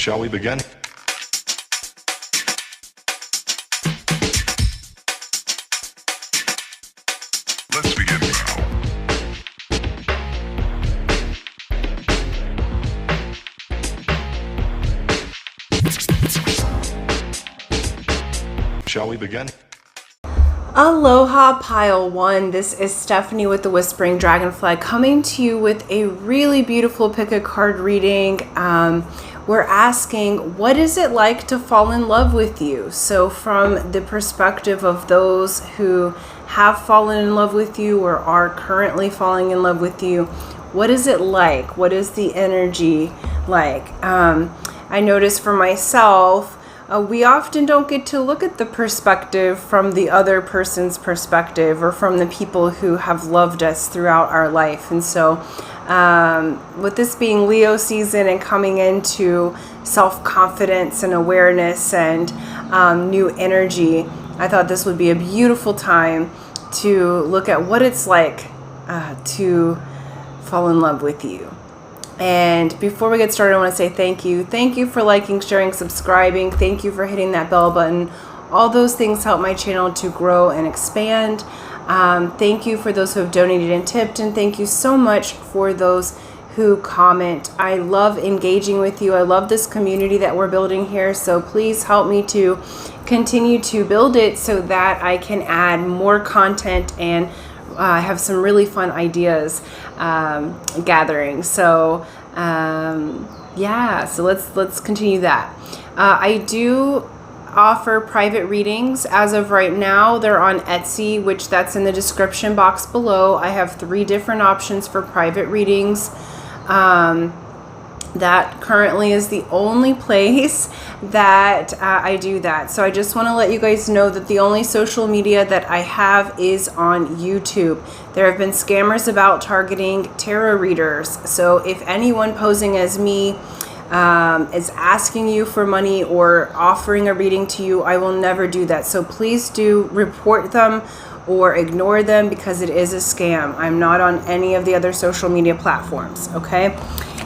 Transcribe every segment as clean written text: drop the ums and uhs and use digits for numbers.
Shall we begin? Let's begin now. Shall we begin? Aloha Pile 1, this is Stephanie with the Whispering Dragonfly coming to you with a really beautiful pick a card reading. We're asking, what is it like to fall in love with you? So from the perspective of those who have fallen in love with you or are currently falling in love with you, what is it like? What is the energy like? I notice for myself, we often don't get to look at the perspective from the other person's perspective or from the people who have loved us throughout our life. And so with this being Leo season and coming into self-confidence and awareness and new energy, I thought this would be a beautiful time to look at what it's like to fall in love with you. And before we get started, I want to say thank you. Thank you for liking, sharing, subscribing. Thank you for hitting that bell button. All those things help my channel to grow and expand. Thank you for those who have donated and tipped. And thank you so much for those who comment. I love engaging with you. I love this community that we're building here. So please help me to continue to build it so that I can add more content and I have some really fun ideas gathering. So yeah, so let's continue that. I do offer private readings as of right now. They're on Etsy, which that's in the description box below. I have 3 different options for private readings. That currently is the only place that I do that. So I just want to let you guys know that the only social media that I have is on YouTube. There have been scammers about targeting tarot readers. So if anyone posing as me is asking you for money or offering a reading to you, I will never do that. So please do report them or ignore them because it is a scam. I'm not on any of the other social media platforms, okay?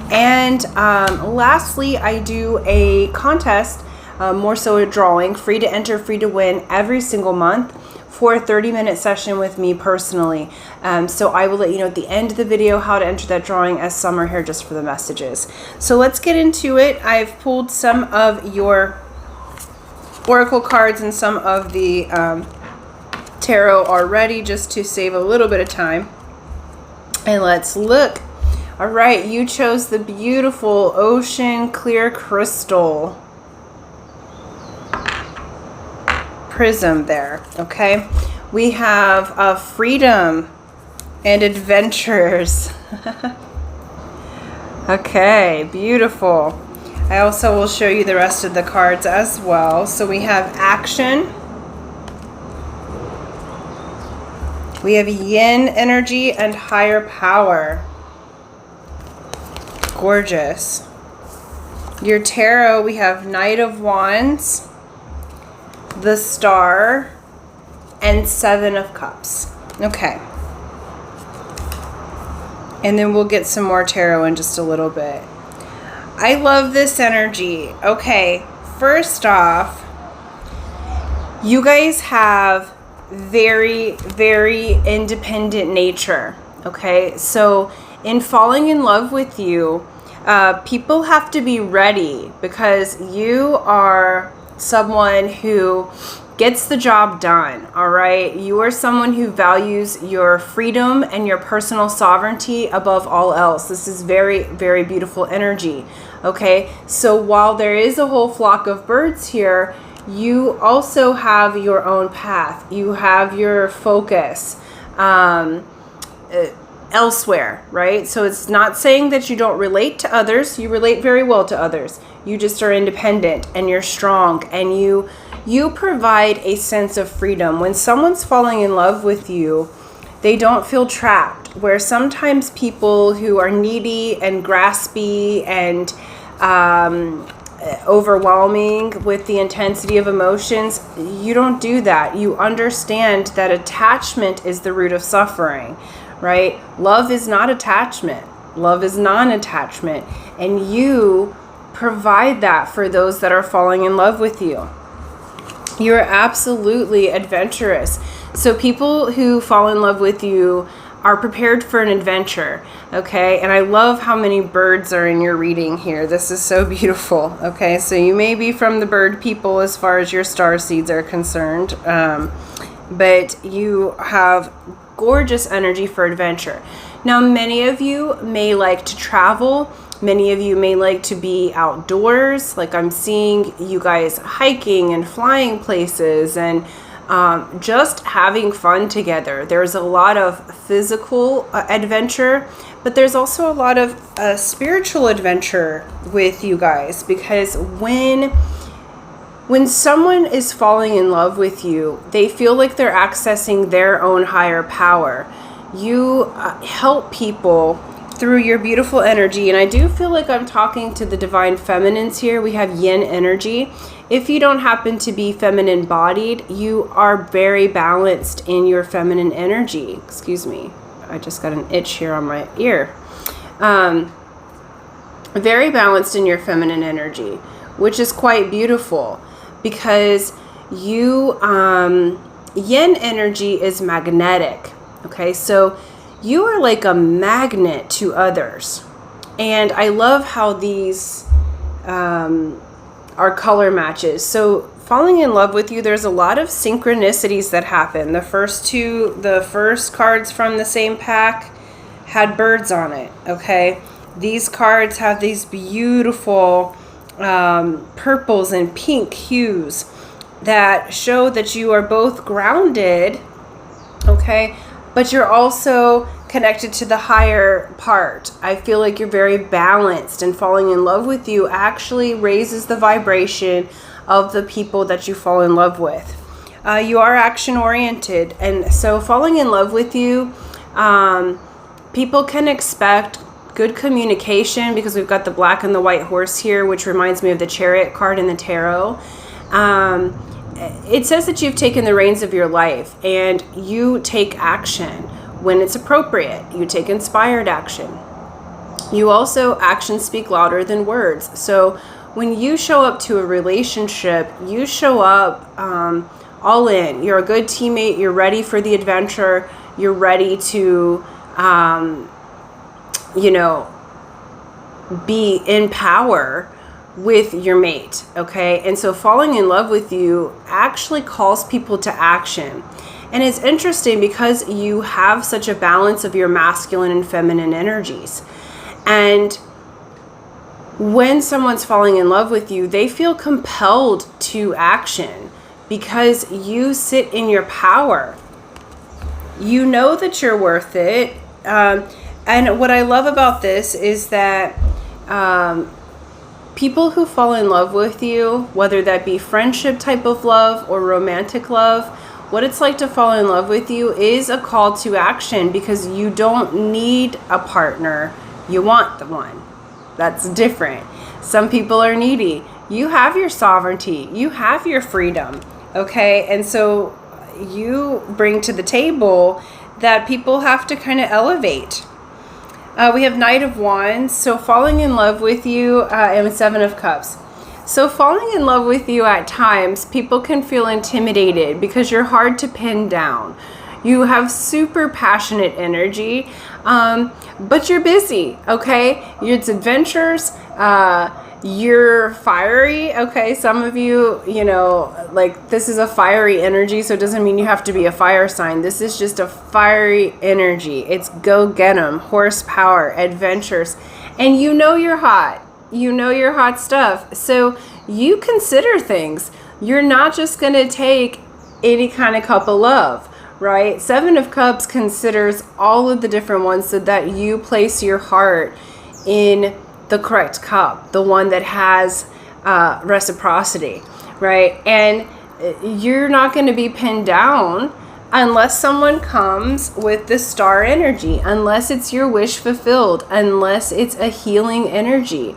And lastly, I do a contest, more so a drawing, free to enter, free to win every single month for a 30-minute session with me personally. So I will let you know at the end of the video how to enter that drawing as some are here just for the messages. So let's get into it. I've pulled some of your oracle cards and some of the tarot already just to save a little bit of time. And let's look. All right, you chose the beautiful ocean clear crystal prism there, okay? We have freedom and adventures. Okay, beautiful. I also will show you the rest of the cards as well. So we have action. We have yin energy and higher power. Gorgeous. Your tarot, we have Knight of Wands, the Star, and 7 of Cups. Okay. And then we'll get some more tarot in just a little bit. I love this energy. Okay, first off, you guys have very, very independent nature. Okay, so in falling in love with you, people have to be ready because you are someone who gets the job done, all right? You are someone who values your freedom and your personal sovereignty above all else. This is very, very beautiful energy, okay? So while there is a whole flock of birds here, you also have your own path. You have your focus elsewhere, right? So it's not saying that you don't relate to others. You relate very well to others. You just are independent and you're strong and you provide a sense of freedom. When someone's falling in love with you, they don't feel trapped. Where sometimes people who are needy and graspy and overwhelming with the intensity of emotions, you don't do that. You understand that attachment is the root of suffering, right? Love is not attachment. Love is non-attachment. And you provide that for those that are falling in love with you. You're absolutely adventurous. So people who fall in love with you are prepared for an adventure, okay? And I love how many birds are in your reading here. This is so beautiful, okay? So you may be from the bird people as far as your star seeds are concerned, but you have gorgeous energy for adventure. Now, many of you may like to travel. Many of you may like to be outdoors. Like I'm seeing you guys hiking and flying places and just having fun together. There's a lot of physical adventure, but there's also a lot of spiritual adventure with you guys, because when someone is falling in love with you, they feel like they're accessing their own higher power. You help people through your beautiful energy, and I do feel like I'm talking to the divine feminines here. We have yin energy. If you don't happen to be feminine bodied, you are very balanced in your feminine energy. Excuse me, I just got an itch here on my ear. Very balanced in your feminine energy, which is quite beautiful, because you yin energy is magnetic. Okay, so you are like a magnet to others. And I love how these are color matches. So falling in love with you, there's a lot of synchronicities that happen. The first cards from the same pack had birds on it, okay? These cards have these beautiful purples and pink hues that show that you are both grounded, okay? But you're also connected to the higher part. I feel like you're very balanced, and falling in love with you actually raises the vibration of the people that you fall in love with. You are action oriented, and so falling in love with you, people can expect good communication, because we've got the black and the white horse here, which reminds me of the Chariot card in the tarot. It says that you've taken the reins of your life and you take action when it's appropriate. You take inspired action. You also, actions speak louder than words. So when you show up to a relationship, you show up all in. You're a good teammate. You're ready for the adventure. You're ready to, be in power with your mate, okay? And so falling in love with you actually calls people to action. And it's interesting because you have such a balance of your masculine and feminine energies. And when someone's falling in love with you, they feel compelled to action because you sit in your power. You know that you're worth it. And what I love about this is that people who fall in love with you, whether that be friendship type of love or romantic love, what it's like to fall in love with you is a call to action, because you don't need a partner. You want the one. That's different. Some people are needy. You have your sovereignty. You have your freedom. Okay? And so you bring to the table that people have to kind of elevate. We have Knight of Wands, so falling in love with you, and Seven of Cups. So falling in love with you at times, people can feel intimidated because you're hard to pin down. You have super passionate energy, but you're busy, okay? It's adventures. You're fiery, okay? Some of you, like this is a fiery energy, so it doesn't mean you have to be a fire sign. This is just a fiery energy. It's go get 'em, horsepower, adventures. And you're hot. Your hot stuff. So you consider things. You're not just going to take any kind of cup of love, right? Seven of Cups considers all of the different ones so that you place your heart in the correct cup, the one that has reciprocity, right? And you're not going to be pinned down unless someone comes with the star energy, unless it's your wish fulfilled, unless it's a healing energy.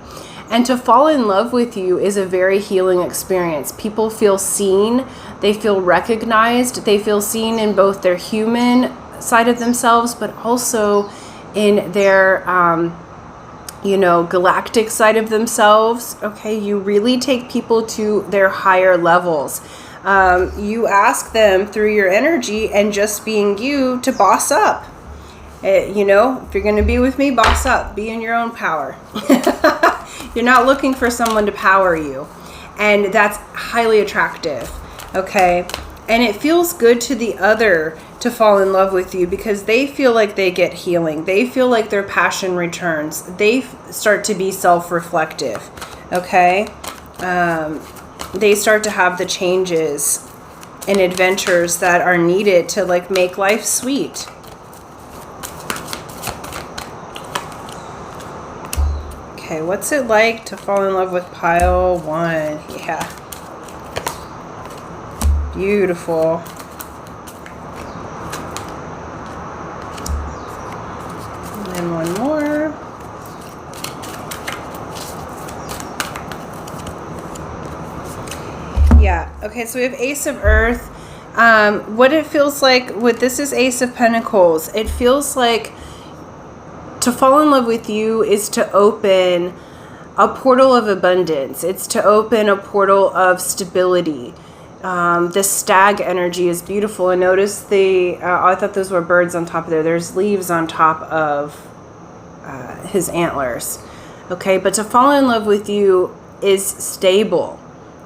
And to fall in love with you is a very healing experience. People feel seen, they feel recognized, they feel seen in both their human side of themselves, but also in their galactic side of themselves. Okay, you really take people to their higher levels. You ask them through your energy and just being you to boss up. If you're going to be with me, boss up. Be in your own power. You're not looking for someone to power you. And that's highly attractive. Okay? And it feels good to the other to fall in love with you because they feel like they get healing. They feel like their passion returns. They start to be self-reflective. Okay? They start to have the changes and adventures that are needed to make life sweet. Okay, what's it like to fall in love with pile 1? Yeah. Beautiful. And then one more. Yeah. Okay, so we have Ace of Earth. What it feels like this is Ace of Pentacles. It feels like to fall in love with you is to open a portal of abundance. It's to open a portal of stability. The stag energy is beautiful. And notice I thought those were birds on top of there. There's leaves on top of his antlers. Okay, but to fall in love with you is stable.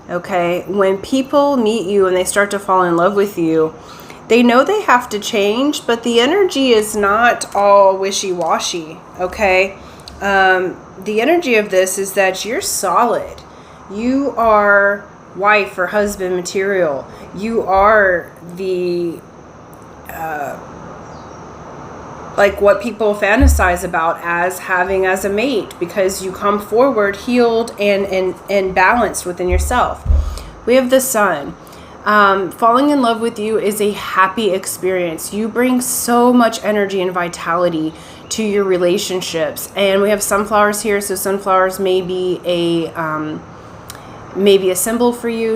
Okay, when people meet you and they start to fall in love with you, they know they have to change, but the energy is not all wishy-washy, okay? The energy of this is that you're solid. You are wife or husband material. You are the, what people fantasize about as having as a mate because you come forward healed and balanced within yourself. We have the Sun. Falling in love with you is a happy experience. You bring so much energy and vitality to your relationships. And we have sunflowers here, so sunflowers may be a symbol for you.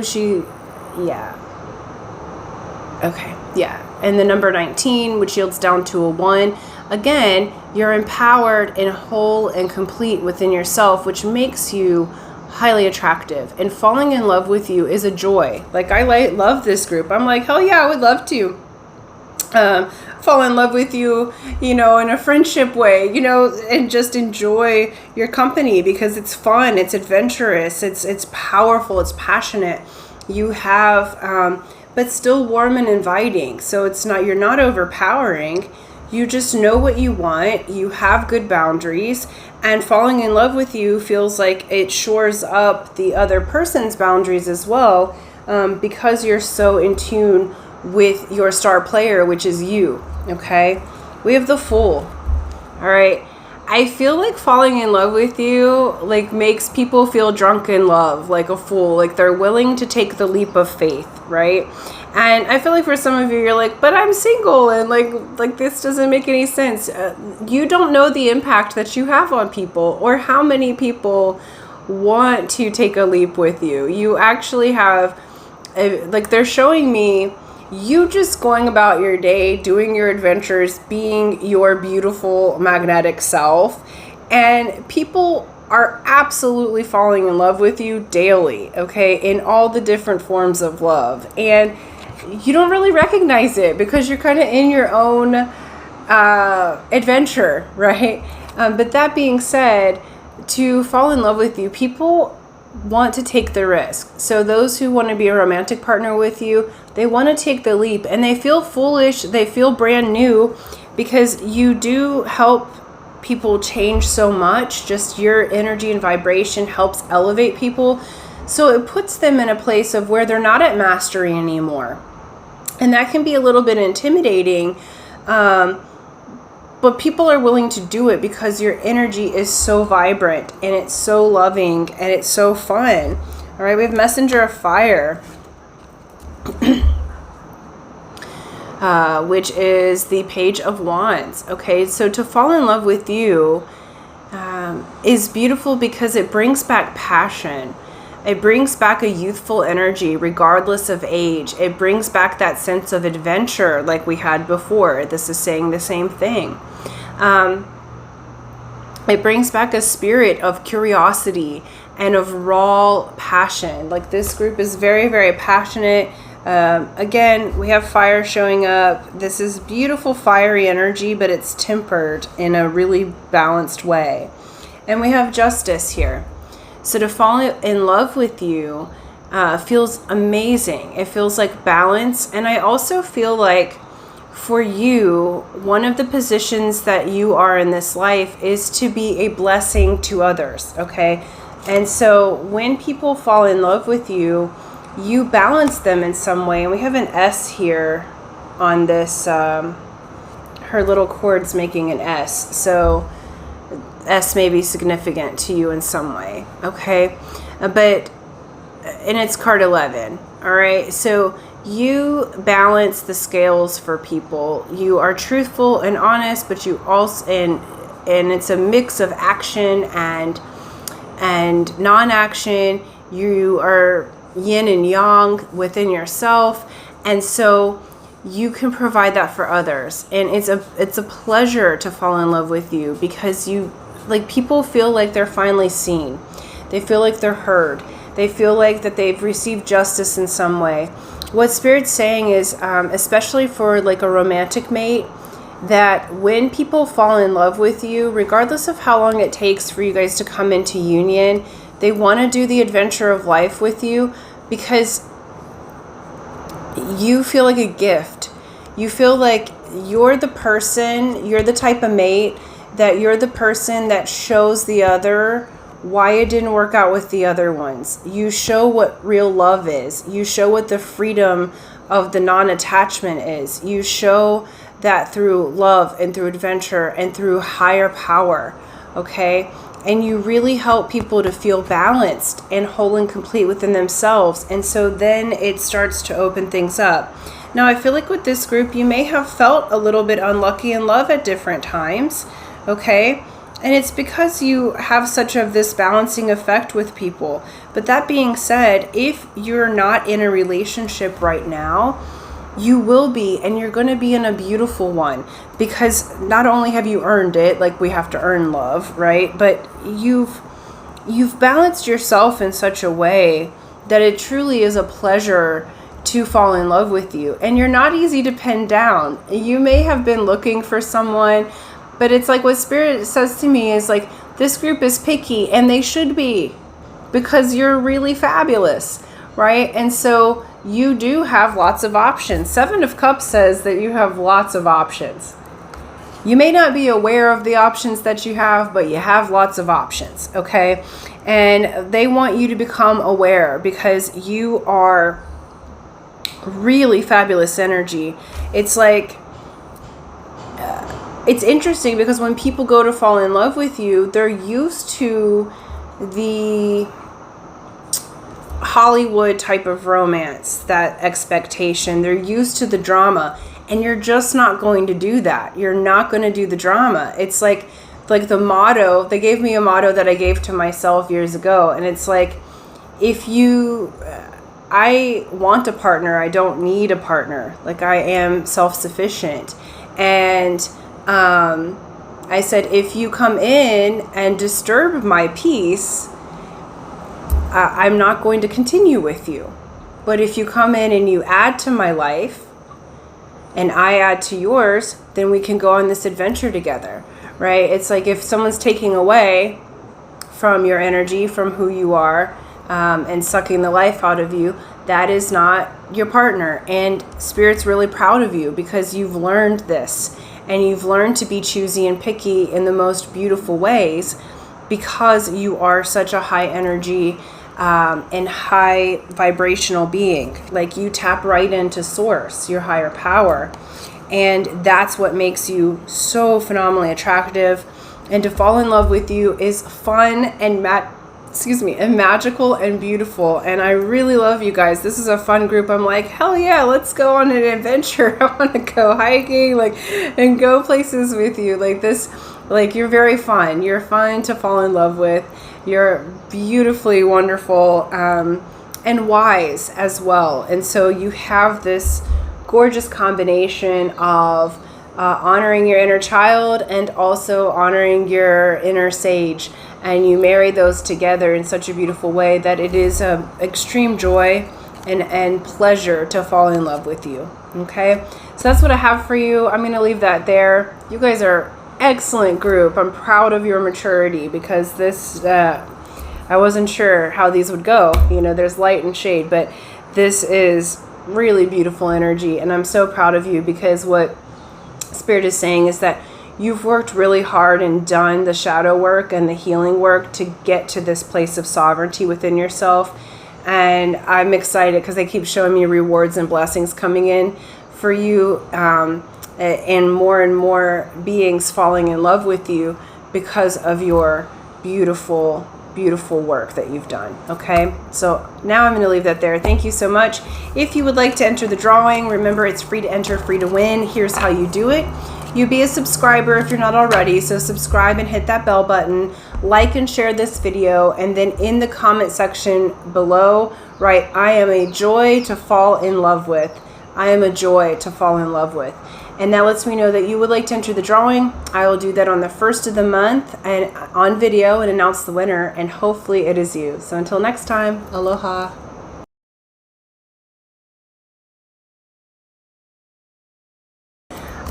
Okay, yeah. And the number 19, which yields down to a 1. Again, you're empowered and whole and complete within yourself, which makes you highly attractive. And falling in love with you is a joy. I love this group. I'm like, hell yeah, I would love to fall in love with you, in a friendship way, and just enjoy your company because it's fun, it's adventurous, it's powerful, it's passionate. You have, but still warm and inviting. So you're not overpowering. You just know what you want. You have good boundaries. And falling in love with you feels like it shores up the other person's boundaries as well, because you're so in tune with your star player, which is you. Okay? We have the Fool. All right? I feel like falling in love with you makes people feel drunk in love, like a fool. They're willing to take the leap of faith, right? And I feel like for some of you, you're like, but I'm single and like this doesn't make any sense. You don't know the impact that you have on people or how many people want to take a leap with you. You actually have, they're showing me you just going about your day, doing your adventures, being your beautiful magnetic self. And people are absolutely falling in love with you daily, okay, in all the different forms of love. And you don't really recognize it because you're kind of in your own adventure, right? But that being said, to fall in love with you, people want to take the risk. So those who want to be a romantic partner with you, they want to take the leap, and they feel foolish, they feel brand new, because you do help people change so much. Just your energy and vibration helps elevate people. So it puts them in a place of where they're not at mastery anymore. And that can be a little bit intimidating. But people are willing to do it because your energy is so vibrant and it's so loving and it's so fun. All right, we have Messenger of Fire, which is the Page of Wands. Okay, so to fall in love with you is beautiful because it brings back passion. It brings back a youthful energy regardless of age. It brings back that sense of adventure like we had before. This is saying the same thing. it brings back a spirit of curiosity and of raw passion. Like, this group is very, very passionate. Again, we have fire showing up. This is beautiful fiery energy, but it's tempered in a really balanced way. And we have justice here. So to fall in love with you feels amazing. It feels like balance. And I also feel like for you, one of the positions that you are in this life is to be a blessing to others, okay? And so when people fall in love with you, you balance them in some way. And we have an S here on this, her little cord's making an S. So S may be significant to you in some way, okay? And it's card 11, all right? So you balance the scales for people. You are truthful and honest, but you also, and it's a mix of action and non-action. You are yin and yang within yourself, and so you can provide that for others. And it's a pleasure to fall in love with you, because you, like, people feel like they're finally seen. They feel like they're heard. They feel like that they've received justice in some way. What Spirit's saying is, especially for like a romantic mate, that when people fall in love with you, regardless of how long it takes for you guys to come into union, they want to do the adventure of life with you, because you feel like a gift. You feel like you're the person, you're the type of mate that you're the person that shows the other why it didn't work out with the other ones. You show what real love is. You show what the freedom of the non-attachment is. You show that through love and through adventure and through higher power, okay? And you really help people to feel balanced and whole and complete within themselves. And so then it starts to open things up. Now, I feel like with this group, you may have felt a little bit unlucky in love at different times, okay? And it's because you have such of this balancing effect with people. But that being said, if you're not in a relationship right now, you will be, and you're going to be in a beautiful one, because not only have you earned it, like we have to earn love, right? But you've balanced yourself in such a way that it truly is a pleasure to fall in love with you. And you're not easy to pin down. You may have been looking for someone, but it's like what Spirit says to me is like, this group is picky, and they should be, because you're really fabulous, right? And so you do have lots of options. 7 of Cups says that you have lots of options. You may not be aware of the options that you have, but you have lots of options, okay? And they want you to become aware, because you are really fabulous energy. It's like, it's interesting because when people go to fall in love with you, they're used to the Hollywood type of romance, that expectation. They're used to the drama, and you're just not going to do that. You're not going to do the drama. It's like the motto, they gave me a motto that I gave to myself years ago, and it's like, I want a partner, I don't need a partner. Like, I am self-sufficient. And I said, if you come in and disturb my peace, I'm not going to continue with you. But if you come in and you add to my life, and I add to yours, then we can go on this adventure together, right? It's like if someone's taking away from your energy, from who you are, and sucking the life out of you, that is not your partner. And Spirit's really proud of you, because you've learned this, and you've learned to be choosy and picky in the most beautiful ways, because you are such a high energy and high vibrational being. Like, you tap right into source, your higher power, and that's what makes you so phenomenally attractive. And to fall in love with you is fun and magical and beautiful. And I really love you guys. This is a fun group. I'm like, hell yeah, let's go on an adventure. I want to go hiking, and go places with you. Like this, you're very fun. You're fun to fall in love with. You're beautifully wonderful, and wise as well. And so you have this gorgeous combination of honoring your inner child and also honoring your inner sage. And you marry those together in such a beautiful way that it is an extreme joy and pleasure to fall in love with you. Okay, so that's what I have for you. I'm going to leave that there. You guys are excellent group. I'm proud of your maturity, because this I wasn't sure how these would go. You know, there's light and shade, but this is really beautiful energy, and I'm so proud of you, because what Spirit is saying is that you've worked really hard and done the shadow work and the healing work to get to this place of sovereignty within yourself. And I'm excited because they keep showing me rewards and blessings coming in for you, and more beings falling in love with you because of your beautiful work that you've done. Okay, so now I'm going to leave that there. Thank you so much. If you would like to enter the drawing, remember it's free to enter, free to win. Here's how you do it. You be a subscriber if you're not already, so subscribe and hit that bell button, like and share this video, and then in the comment section below write, I am a joy to fall in love with. I am a joy to fall in love with. And that lets me know that you would like to enter the drawing. I will do that on the 1st of the month and on video and announce the winner, and hopefully it is you. So until next time, aloha.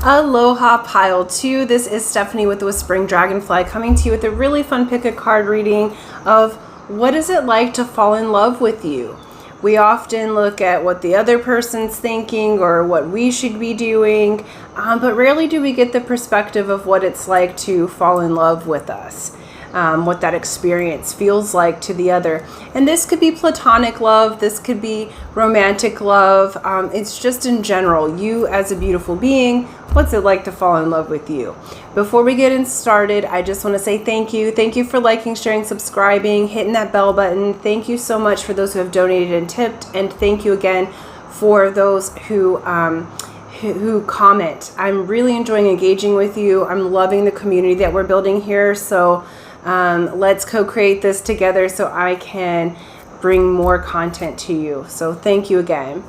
Aloha pile 2. This is Stephanie with the Whispering Dragonfly, coming to you with a really fun pick a card reading of what is it like to fall in love with you. We often look at what the other person's thinking or what we should be doing, but rarely do we get the perspective of what it's like to fall in love with us, what that experience feels like to the other. And this could be platonic love, this could be romantic love, it's just in general, you as a beautiful being, what's it like to fall in love with you? Before we get started, I just want to say thank you. Thank you for liking, sharing, subscribing, hitting that bell button. Thank you so much for those who have donated and tipped, and thank you again for those who comment. I'm really enjoying engaging with you. I'm loving the community that we're building here. So let's co-create this together so I can bring more content to you. So thank you again.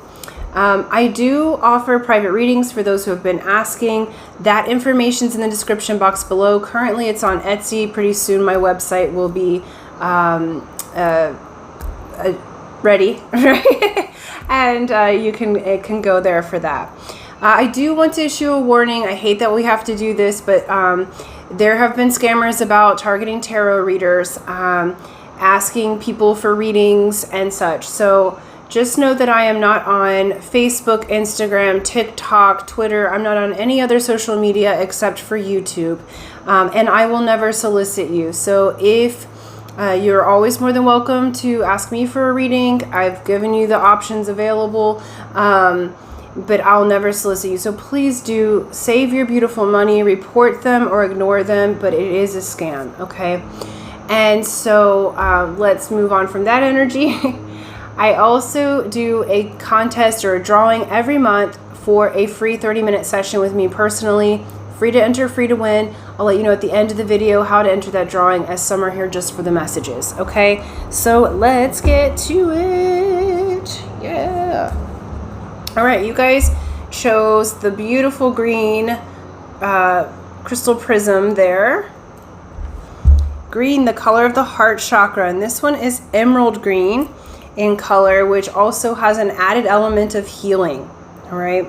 I do offer private readings for those who have been asking. That information's in the description box below. Currently it's on Etsy. Pretty soon my website will be ready, right? And you can go there for that. I do want to issue a warning. I hate that we have to do this, but there have been scammers about targeting tarot readers, asking people for readings and such. So just know that I am not on Facebook, Instagram, TikTok, Twitter. I'm not on any other social media except for YouTube. And I will never solicit you. So if you're always more than welcome to ask me for a reading. I've given you the options available, but I'll never solicit you. So please do save your beautiful money, report them or ignore them, but it is a scam, okay? And so let's move on from that energy. I also do a contest or a drawing every month for a free 30-minute session with me personally. Free to enter, free to win. I'll let you know at the end of the video how to enter that drawing, as some are here just for the messages, okay? So let's get to it. Yeah. All right, you guys chose the beautiful green crystal prism there. Green, the color of the heart chakra, and this one is emerald green in color, which also has an added element of healing. All right,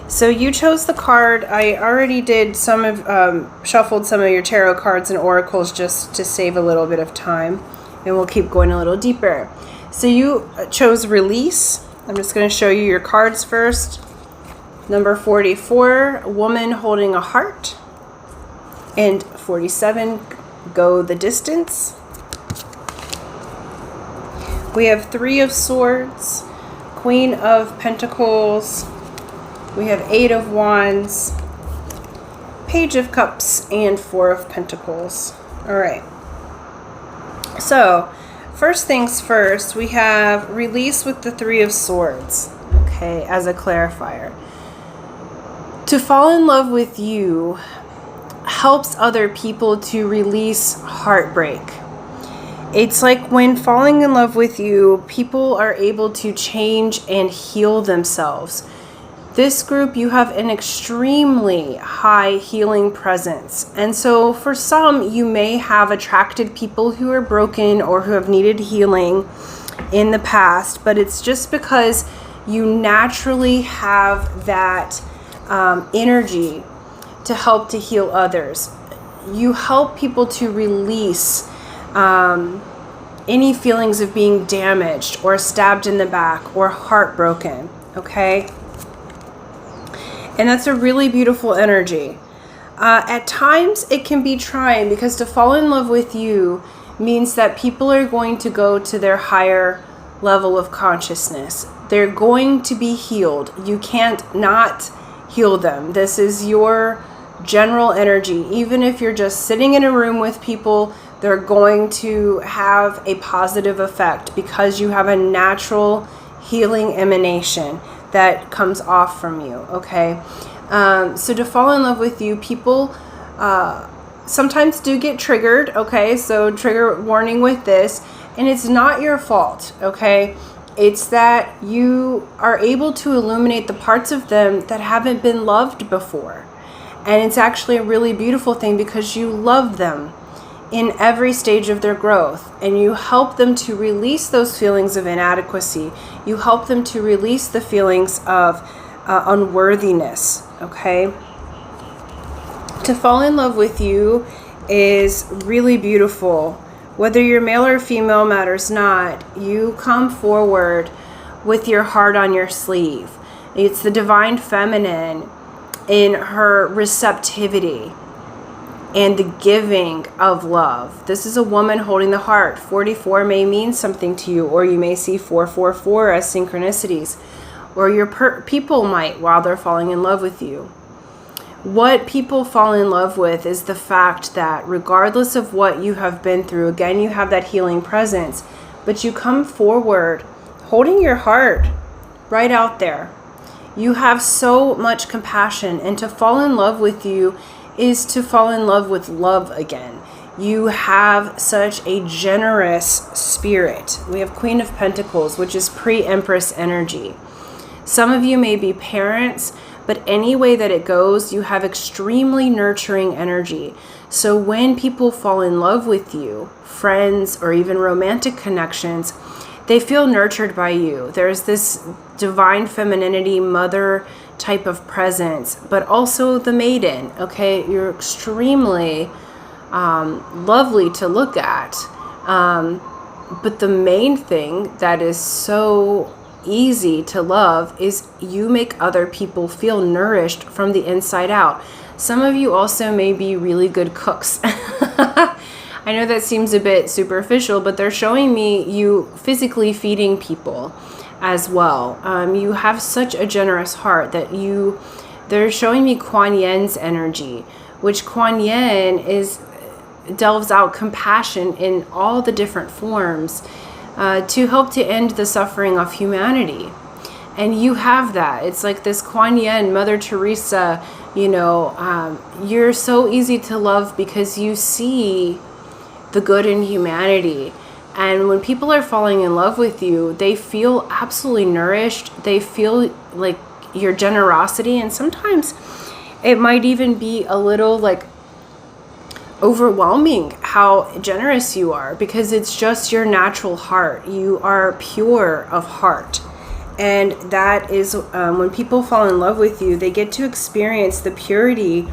so you chose the card. I already did some of shuffled some of your tarot cards and oracles just to save a little bit of time, and we'll keep going a little deeper. So you chose release. I'm just going to show you your cards first. Number 44, woman holding a heart, and 47, go the distance. We have 3 of swords, Queen of Pentacles, we have 8 of Wands, Page of Cups, and 4 of Pentacles. All right. So, first things first, we have release with the 3 of Swords, okay, as a clarifier. To fall in love with you helps other people to release heartbreak. It's like when falling in love with you, people are able to change and heal themselves. This group, you have an extremely high healing presence. And so for some, you may have attracted people who are broken or who have needed healing in the past, but it's just because you naturally have that energy to help to heal others. You help people to release any feelings of being damaged or stabbed in the back or heartbroken, okay? And that's a really beautiful energy. At times, it can be trying because to fall in love with you means that people are going to go to their higher level of consciousness. They're going to be healed. You can't not heal them. This is your general energy. Even if you're just sitting in a room with people, they're going to have a positive effect because you have a natural healing emanation that comes off from you, okay? So to fall in love with you, people sometimes do get triggered, okay? So trigger warning with this, and it's not your fault, okay? It's that you are able to illuminate the parts of them that haven't been loved before. And it's actually a really beautiful thing because you love them in every stage of their growth, and you help them to release those feelings of inadequacy. You help them to release the feelings of unworthiness, okay? To fall in love with you is really beautiful. Whether you're male or female matters not. You come forward with your heart on your sleeve. It's the divine feminine in her receptivity and the giving of love. This is a woman holding the heart. 44 may mean something to you, or you may see 444 as synchronicities, or your people might while they're falling in love with you. What people fall in love with is the fact that regardless of what you have been through, again, you have that healing presence, but you come forward holding your heart right out there. You have so much compassion, and to fall in love with you is to fall in love with love again. You have such a generous spirit. We have Queen of Pentacles, which is pre-Empress energy. Some of you may be parents, but any way that it goes, you have extremely nurturing energy. So when people fall in love with you, friends or even romantic connections, they feel nurtured by you. There's this divine femininity, mother type of presence, but also the maiden, okay? You're extremely lovely to look at. But the main thing that is so easy to love is you make other people feel nourished from the inside out. Some of you also may be really good cooks. I know that seems a bit superficial, but they're showing me you physically feeding people as well. You have such a generous heart that they're showing me Kuan Yin's energy, which Kuan Yin delves out compassion in all the different forms to help to end the suffering of humanity. And you have that. It's like this Kuan Yin, Mother Teresa, you're so easy to love because you see the good in humanity. And when people are falling in love with you, they feel absolutely nourished. They feel like your generosity. And sometimes it might even be a little like overwhelming how generous you are, because it's just your natural heart. You are pure of heart. And that is when people fall in love with you, they get to experience the purity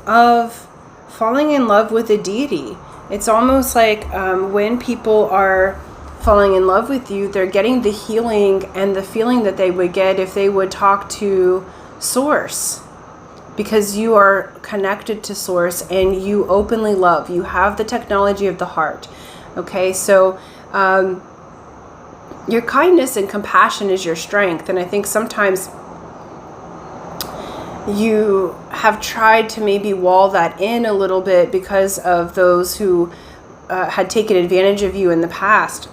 of falling in love with a deity. It's almost like when people are falling in love with you, they're getting the healing and the feeling that they would get if they would talk to Source, because you are connected to Source and you openly love. You have the technology of the heart. Okay, so your kindness and compassion is your strength. And I think sometimes you have tried to maybe wall that in a little bit because of those who had taken advantage of you in the past.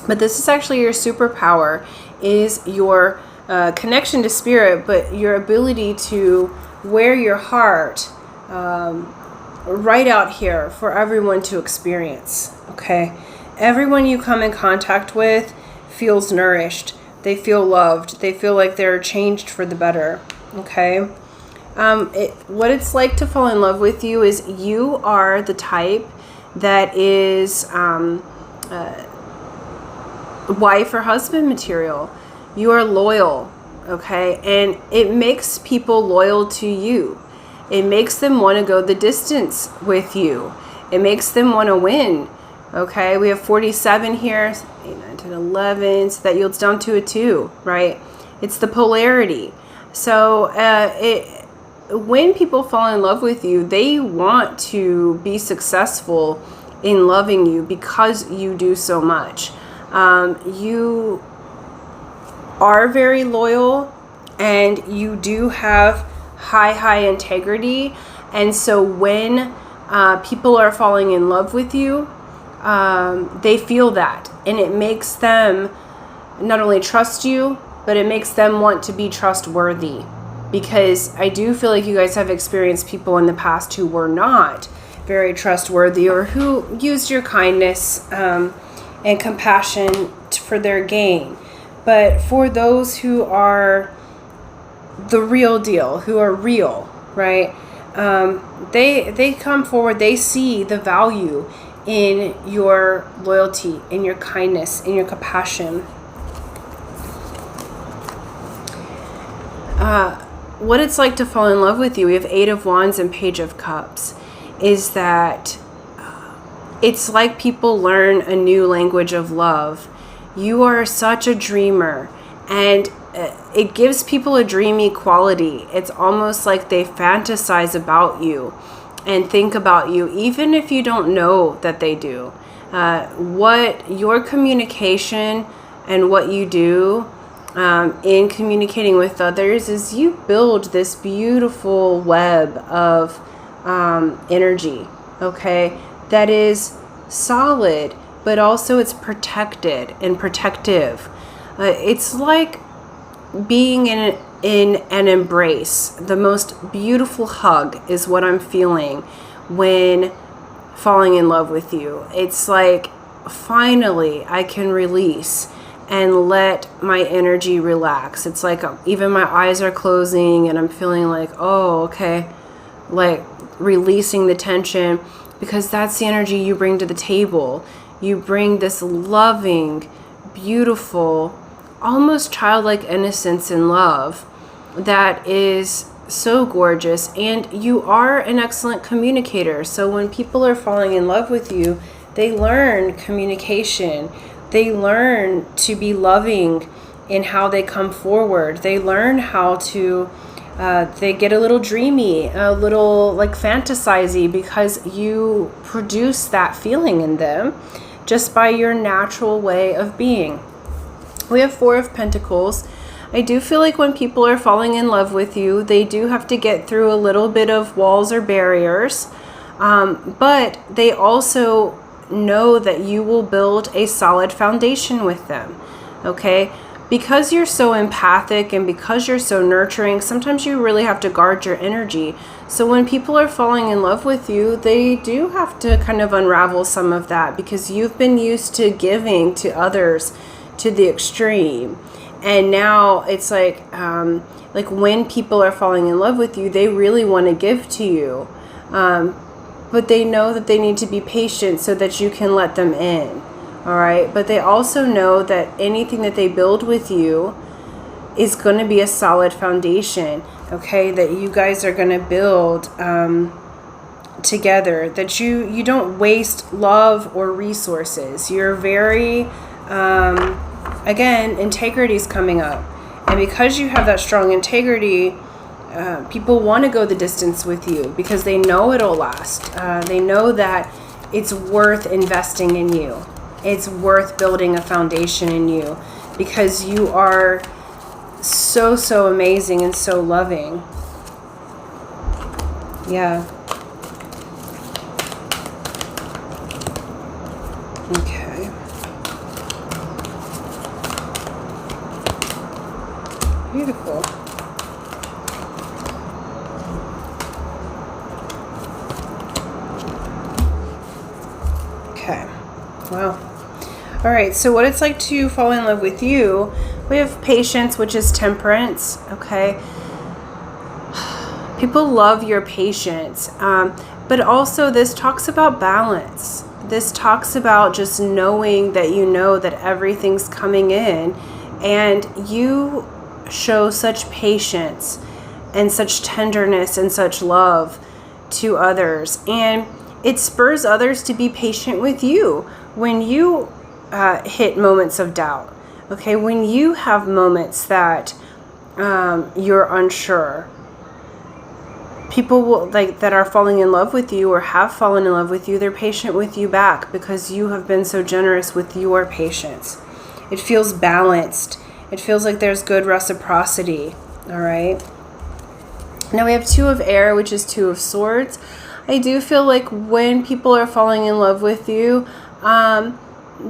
But this is actually your superpower, is your connection to spirit, but your ability to wear your heart right out here for everyone to experience, okay? Everyone you come in contact with feels nourished They feel loved. They feel like they're changed for the better. Okay. What it's like to fall in love with you is you are the type that is wife or husband material. You are loyal, okay? And it makes people loyal to you. It makes them want to go the distance with you. It makes them want to win, okay? We have 47 here, 8, 9, 10, 11, so that yields down to a 2, right? It's the polarity. So when people fall in love with you, they want to be successful in loving you because you do so much. You are very loyal, and you do have high integrity. And so when people are falling in love with you, they feel that, and it makes them not only trust you, but it makes them want to be trustworthy. Because I do feel like you guys have experienced people in the past who were not very trustworthy, or who used your kindness and compassion for their gain. But for those who are the real deal, who are real, right? They come forward. They see the value in your loyalty, in your kindness, in your compassion. What it's like to fall in love with you, we have 8 of Wands and Page of Cups, is that it's like people learn a new language of love. You are such a dreamer, and it gives people a dreamy quality. It's almost like they fantasize about you and think about you, even if you don't know that they do. What your communication and what you do in communicating with others is you build this beautiful web of energy, okay, that is solid, but also it's protected and protective. It's like being in an embrace. The most beautiful hug is what I'm feeling when falling in love with you. It's like finally I can release and let my energy relax. It's like even my eyes are closing and I'm feeling like, oh, okay, like releasing the tension, because that's the energy you bring to the table. You bring this loving, beautiful, almost childlike innocence and love that is so gorgeous. And you are an excellent communicator. So when people are falling in love with you, they learn communication. They learn to be loving in how they come forward. They learn how to, they get a little dreamy, a little like fantasizey, because you produce that feeling in them just by your natural way of being. We have 4 of Pentacles. I do feel like when people are falling in love with you, they do have to get through a little bit of walls or barriers, but they also know that you will build a solid foundation with them, okay? Because you're so empathic and because you're so nurturing, sometimes you really have to guard your energy. So when people are falling in love with you, they do have to kind of unravel some of that, because you've been used to giving to others to the extreme. And now it's like when people are falling in love with you, they really want to give to you. But they know that they need to be patient so that you can let them in. All right. But they also know that anything that they build with you is going to be a solid foundation. Okay. That you guys are going to build together. That you don't waste love or resources. You're very, again, integrity is coming up. And because you have that strong integrity, people want to go the distance with you because they know it'll last. They know that it's worth investing in you. It's worth building a foundation in you, because you are so, so amazing and so loving. Yeah. Okay. Beautiful. Okay. Wow. All right. So what it's like to fall in love with you, We have patience, which is temperance, okay? People love your patience. But also this talks about balance. This talks about just knowing that you know that everything's coming in, and you show such patience and such tenderness and such love to others. And it spurs others to be patient with you when you hit moments of doubt. Okay, when you have moments that you're unsure, people will that are falling in love with you or have fallen in love with you, they're patient with you back because you have been so generous with your patience. It feels balanced. It feels like there's good reciprocity. All right. Now we have 2 of air, which is 2 of swords. I do feel like when people are falling in love with you,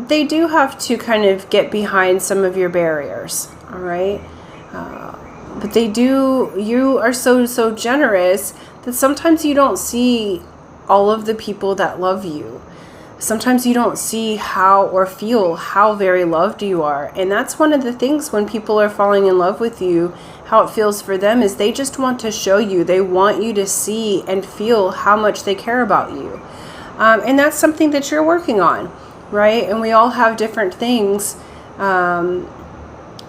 they do have to kind of get behind some of your barriers, all right? But you are so generous that sometimes you don't see all of the people that love you. Sometimes you don't see how or feel how very loved you are. And that's one of the things when people are falling in love with you, how it feels for them is they just want to show you. They want you to see and feel how much they care about you. And that's something that you're working on. Right? And we all have different things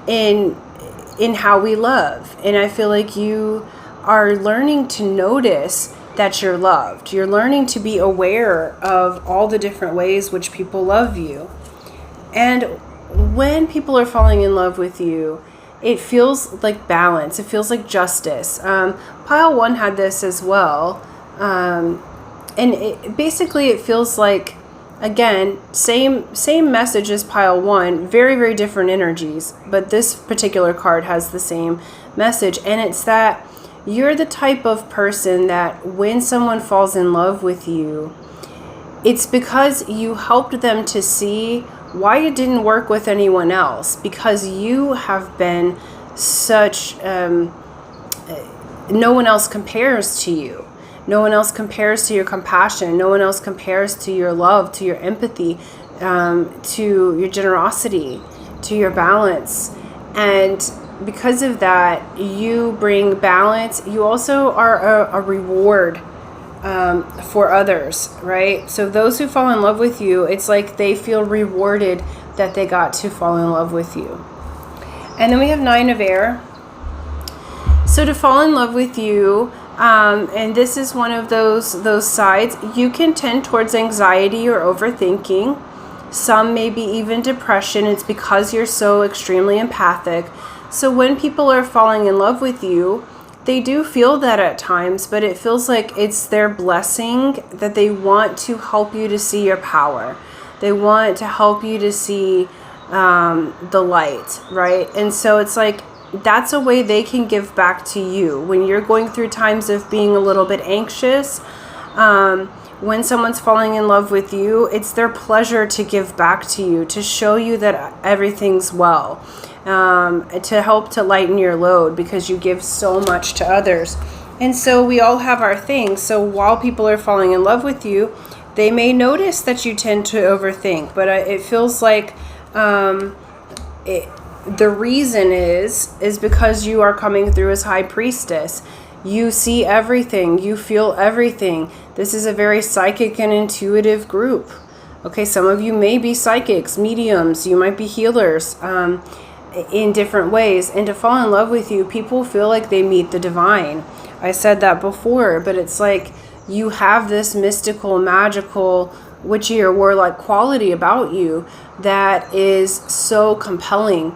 in how we love. And I feel like you are learning to notice that you're loved. You're learning to be aware of all the different ways which people love you. And when people are falling in love with you, it feels like balance. It feels like justice. Pile 1 had this as well. And basically it feels like, again, same message as pile 1, very, very different energies, but this particular card has the same message, and it's that you're the type of person that when someone falls in love with you, it's because you helped them to see why it didn't work with anyone else, because you have been such, no one else compares to you. No one else compares to your compassion. No one else compares to your love, to your empathy, to your generosity, to your balance. And because of that, you bring balance. You also are a reward for others, right? So those who fall in love with you, it's like they feel rewarded that they got to fall in love with you. And then we have 9 of air. So to fall in love with you, and this is one of those sides, you can tend towards anxiety or overthinking. Some maybe even depression. It's because you're so extremely empathic. So when people are falling in love with you, they do feel that at times, but it feels like it's their blessing, that they want to help you to see your power. They want to help you to see the light, right? And so it's like, that's a way they can give back to you. When you're going through times of being a little bit anxious, when someone's falling in love with you, it's their pleasure to give back to you, to show you that everything's well, to help to lighten your load because you give so much to others. And so we all have our things. So while people are falling in love with you, they may notice that you tend to overthink, but it feels like the reason is because you are coming through as High Priestess. You see everything. You feel everything. This is a very psychic and intuitive group. Okay, some of you may be psychics, mediums. You might be healers in different ways. And to fall in love with you, people feel like they meet the divine. I said that before, but it's like you have this mystical, magical, witchy or warlike quality about you that is so compelling.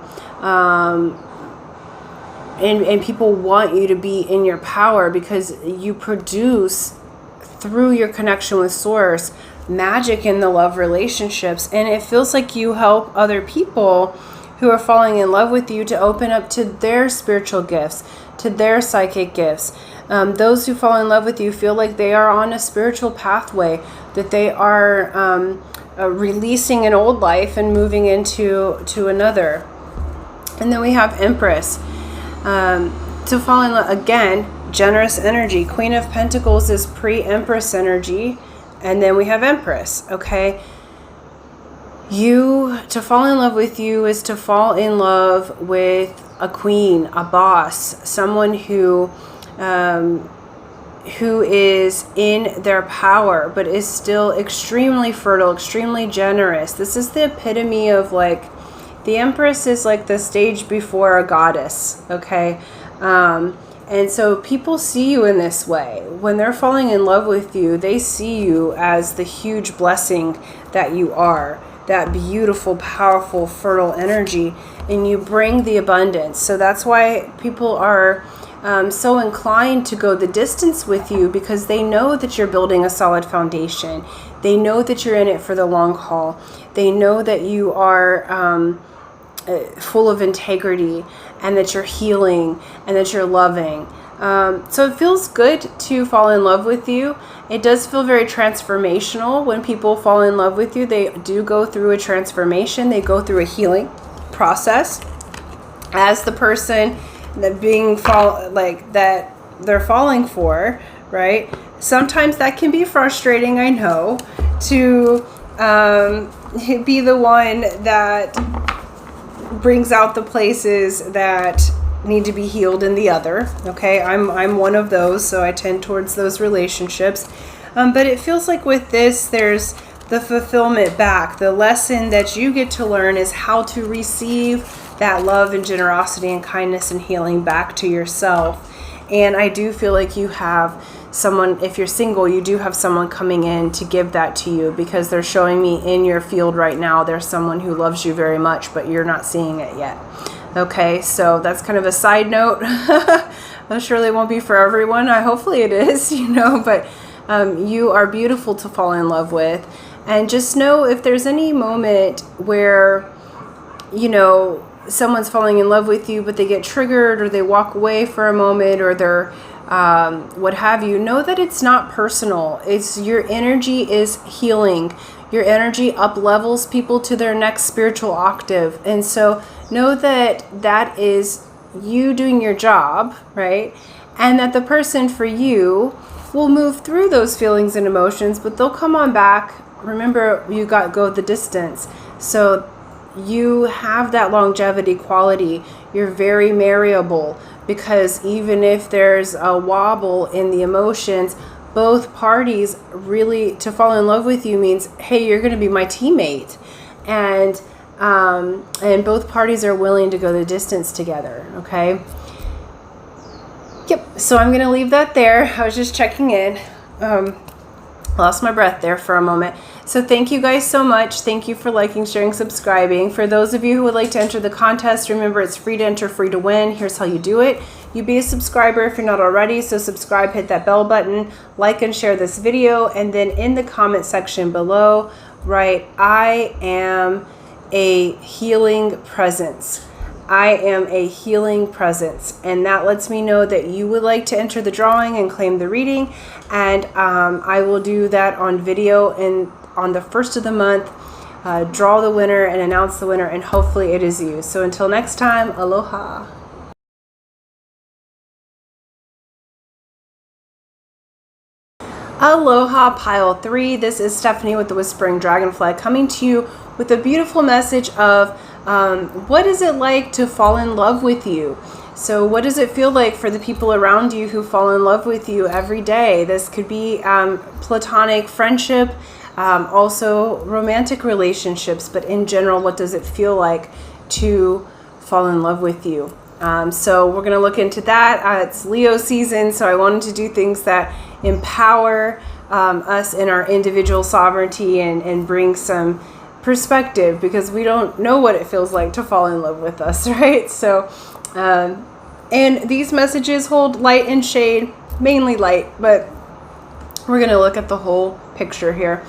And people want you to be in your power because you produce, through your connection with Source, magic in the love relationships. And it feels like you help other people who are falling in love with you to open up to their spiritual gifts, to their psychic gifts. Those who fall in love with you feel like they are on a spiritual pathway, that they are releasing an old life and moving into another. And then we have Empress. To fall in love, again, generous energy. Queen of Pentacles is pre-Empress energy. And then we have Empress, okay? To fall in love with you is to fall in love with a queen, a boss, someone who is in their power, but is still extremely fertile, extremely generous. This is the epitome of like, the Empress is like the stage before a goddess, okay? And so people see you in this way. When they're falling in love with you, they see you as the huge blessing that you are, that beautiful, powerful, fertile energy, and you bring the abundance. So that's why people are so inclined to go the distance with you, because they know that you're building a solid foundation. They know that you're in it for the long haul. They know that you are full of integrity, and that you're healing, and that you're loving. So it feels good to fall in love with you. It does feel very transformational when people fall in love with you. They do go through a transformation. They go through a healing process as the person that that they're falling for, right? Sometimes that can be frustrating, I know, to be the one that brings out the places that need to be healed in the other. Okay, I'm one of those, so I tend towards those relationships. But it feels like with this, there's the fulfillment back. The lesson that you get to learn is how to receive that love and generosity and kindness and healing back to yourself. And I do feel like you have someone, if you're single, you do have someone coming in to give that to you, because they're showing me in your field right now, there's someone who loves you very much, but you're not seeing it yet. Okay, so that's kind of a side note. I'm sure they won't be for everyone. Hopefully it is, but you are beautiful to fall in love with. And just know, if there's any moment where, someone's falling in love with you, but they get triggered, or they walk away for a moment, or they're what have you, know that it's not personal. It's your energy is healing. Your energy up levels people to their next spiritual octave. And so know that that is you doing your job, right? And that the person for you will move through those feelings and emotions, but they'll come on back. Remember, you go the distance. So you have that longevity quality. You're very marriable, because even if there's a wobble in the emotions, both parties really, to fall in love with you means, hey, you're going to be my teammate. And both parties are willing to go the distance together. Okay. Yep. So I'm going to leave that there. I was just checking in. Lost my breath there for a moment. So thank you guys so much. Thank you for liking, sharing, subscribing. For those of you who would like to enter the contest, remember, it's free to enter, free to win. Here's how you do it. You be a subscriber if you're not already. So subscribe, hit that bell button, like and share this video. And then in the comment section below, write, I am a healing presence. I am a healing presence. And that lets me know that you would like to enter the drawing and claim the reading. And I will do that on video and on the first of the month, draw the winner and announce the winner, and hopefully it is you. So until next time, aloha. Aloha pile 3. This is Stephanie with the Whispering Dragonfly, coming to you with a beautiful message of what is it like to fall in love with you? So what does it feel like for the people around you who fall in love with you every day? This could be platonic friendship, also romantic relationships, but in general, what does it feel like to fall in love with you? So we're going to look into that. It's Leo season, so I wanted to do things that empower us in our individual sovereignty and bring some perspective, because we don't know what it feels like to fall in love with us, right? So, and these messages hold light and shade, mainly light, but we're going to look at the whole picture here.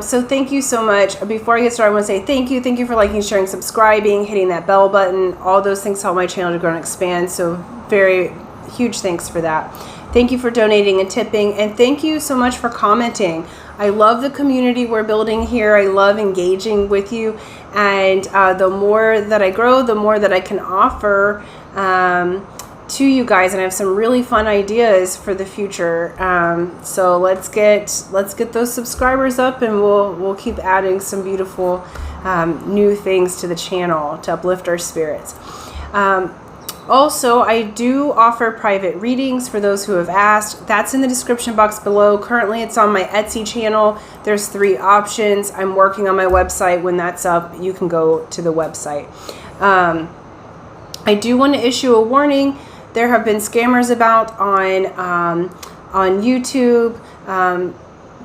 So thank you so much. Before I get started, I want to say thank you. Thank you for liking, sharing, subscribing, hitting that bell button. All those things help my channel to grow and expand. So very huge thanks for that. Thank you for donating and tipping. And thank you so much for commenting. I love the community we're building here. I love engaging with you. And the more that I grow, the more that I can offer to you guys, and I have some really fun ideas for the future. So let's get those subscribers up, and we'll keep adding some beautiful new things to the channel to uplift our spirits. Also, I do offer private readings for those who have asked. That's in the description box below. Currently, it's on my Etsy channel. There's 3 options. I'm working on my website. When that's up, you can go to the website. I do want to issue a warning. There have been scammers about on YouTube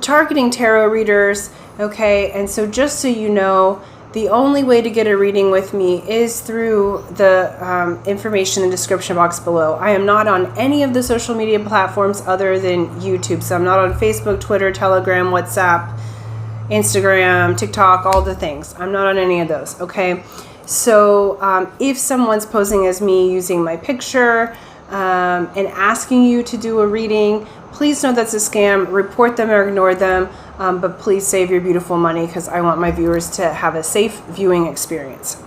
targeting tarot readers. Okay, and so just so you know, the only way to get a reading with me is through the information in the description box below. I am not on any of the social media platforms other than YouTube. So I'm not on Facebook, Twitter, Telegram, WhatsApp, Instagram, TikTok, all the things. I'm not on any of those, okay? So if someone's posing as me using my picture and asking you to do a reading, please know that's a scam. Report them or ignore them. But please save your beautiful money because I want my viewers to have a safe viewing experience.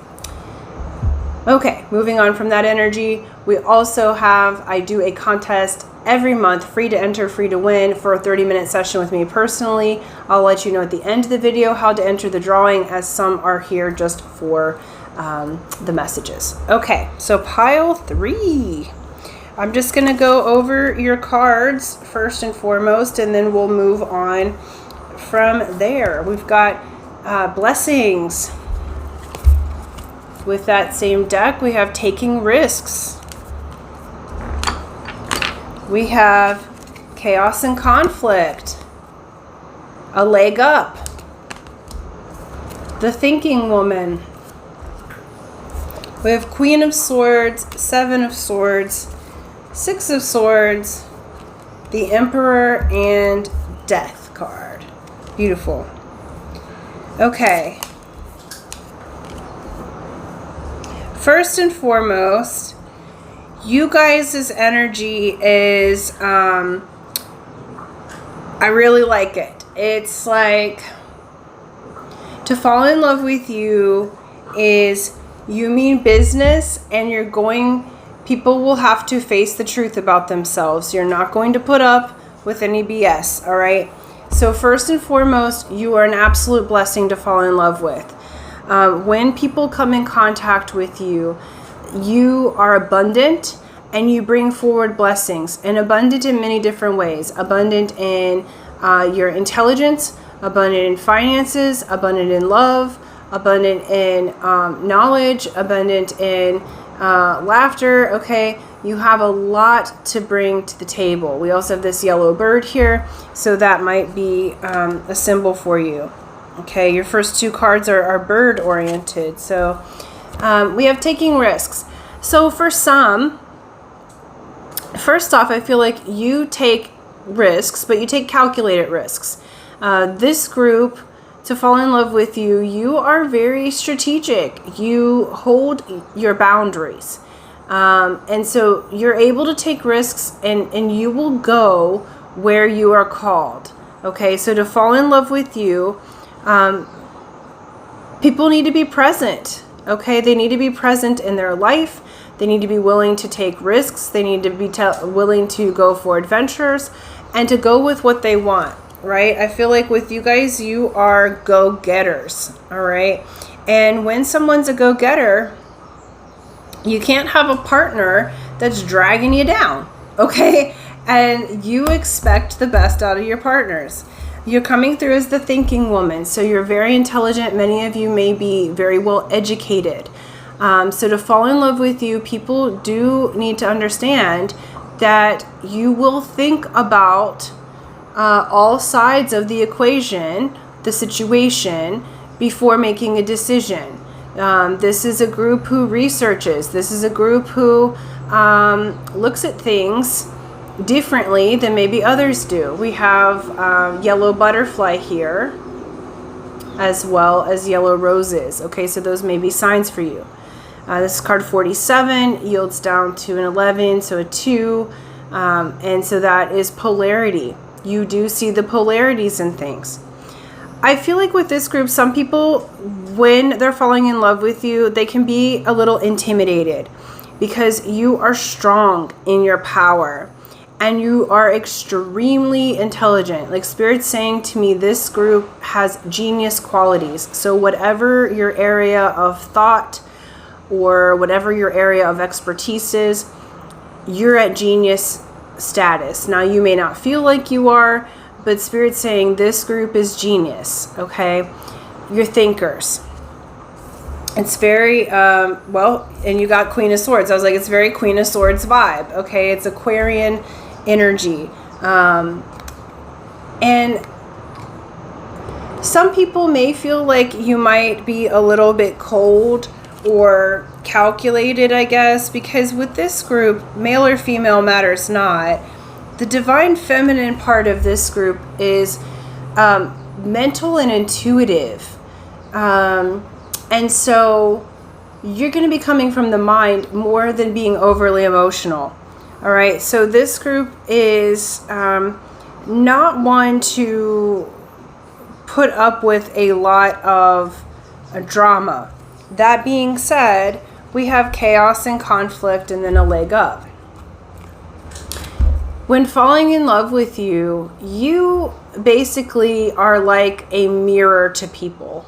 Okay, moving on from that energy, we also have, I do a contest every month, free to enter, free to win, for a 30-minute session with me personally. I'll let you know at the end of the video how to enter the drawing, as some are here just for the messages. Okay, so pile 3. I'm just going to go over your cards first and foremost, and then we'll move on from there. We've got blessings. With that same deck, we have taking risks. We have chaos and conflict. A leg up. The thinking woman. We have Queen of Swords, 7 of Swords, 6 of Swords, the Emperor, and Death card. Beautiful. Okay. First and foremost, you guys' energy is, I really like it. It's like, to fall in love with you is, you mean business, and you're going, people will have to face the truth about themselves. You're not going to put up with any BS, all right? So first and foremost, you are an absolute blessing to fall in love with. When people come in contact with you, you are abundant and you bring forward blessings, and abundant in many different ways. Abundant in your intelligence, abundant in finances, abundant in love, abundant in knowledge, abundant in laughter. Okay, you have a lot to bring to the table. We also have this yellow bird here, so that might be a symbol for you. Okay, your first 2 cards are bird oriented. So we have taking risks. So for some, first off, I feel like you take risks, but you take calculated risks. This group, to fall in love with you, you are very strategic. You hold your boundaries. And so you're able to take risks, and you will go where you are called. Okay, so to fall in love with you, people need to be present. Okay, they need to be present in their life. They need to be willing to take risks. They need to be willing to go for adventures and to go with what they want, right? I feel like with you guys, you are go-getters, all right? And when someone's a go-getter, you can't have a partner that's dragging you down, okay? And you expect the best out of your partners. You're coming through as the thinking woman, so you're very intelligent. Many of you may be very well educated. So to fall in love with you, people do need to understand that you will think about all sides of the equation, the situation, before making a decision. This is a group who researches. This is a group who looks at things differently than maybe others do. We have yellow butterfly here, as well as yellow roses. Okay, so those may be signs for you. This is card 47, yields down to an 11, so a 2, and so that is polarity. You do see the polarities in things. I feel like with this group, some people, when they're falling in love with you, they can be a little intimidated because you are strong in your power. and you are extremely intelligent. Like Spirit's saying to me, this group has genius qualities. So whatever your area of thought or whatever your area of expertise is, you're at genius status. Now you may not feel like you are, but Spirit's saying this group is genius, okay? You're thinkers. It's very, and you got Queen of Swords. I was like, it's very Queen of Swords vibe, okay? It's Aquarian energy. And some people may feel like you might be a little bit cold or calculated, I guess, because with this group, male or female matters not. The divine feminine part of this group is mental and intuitive. And so you're going to be coming from the mind more than being overly emotional. All right. So this group is not one to put up with a lot of drama. That being said, we have chaos and conflict and then a leg up. When falling in love with you, you basically are like a mirror to people.